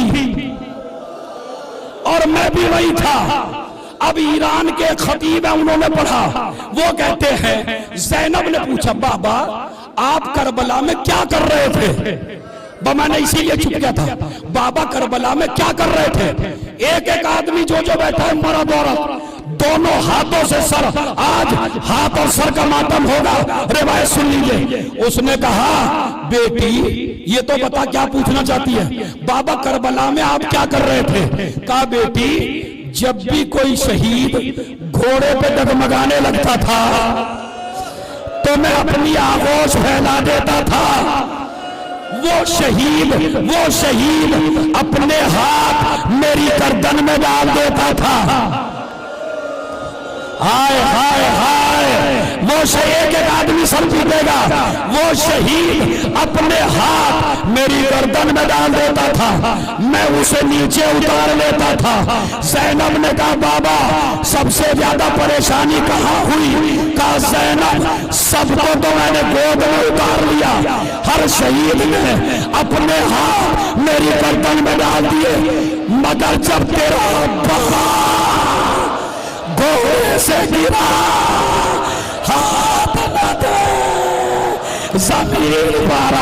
और मैं भी वही था। अब ईरान के खतीब है, उन्होंने पढ़ा। वो कहते हैं, ज़ैनब ने पूछा बाबा आप करबला में क्या कर रहे थे? मैंने इसीलिए चुप गया था। बाबा करबला में क्या कर रहे थे? एक एक आदमी जो बैठा है मर्द औरत दोनों हाथों से सर, आज हाथ और सर का मातम होगा। रिवायत सुन लीजिए। उसने कहा बेटी ये तो बता क्या पूछना चाहती है? बाबा करबला में आप क्या कर रहे थे? कहा बेटी जब भी कोई शहीद घोड़े पे डगमगाने लगता था तो मैं अपनी आगोश फैला देता था। वो शहीद अपने हाथ मेरी गर्दन में डाल देता था। हाय हाय हाय, वो एक एक आदमी सर पीटेगा। वो शहीद अपने हाथ मेरी गर्दन में डाल देता था, मैं उसे नीचे उतार लेता था। ज़ैनब ने कहा बाबा सबसे ज्यादा परेशानी कहाँ हुई? कहा ज़ैनब सबको तो मैंने गोद में उतार लिया, हर शहीद ने अपने हाथ मेरी गर्दन में डाल दिए, मगर जब तेरा बहा घोड़े से गिरा हाथ न दे जमीन पर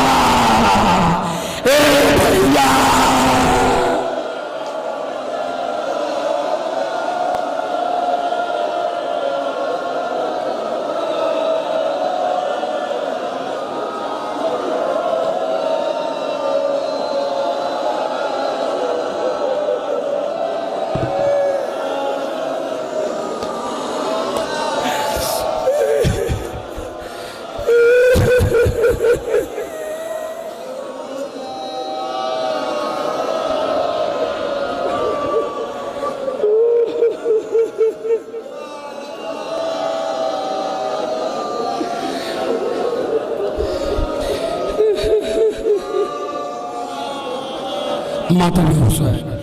ए भैया। माता में हुसैन।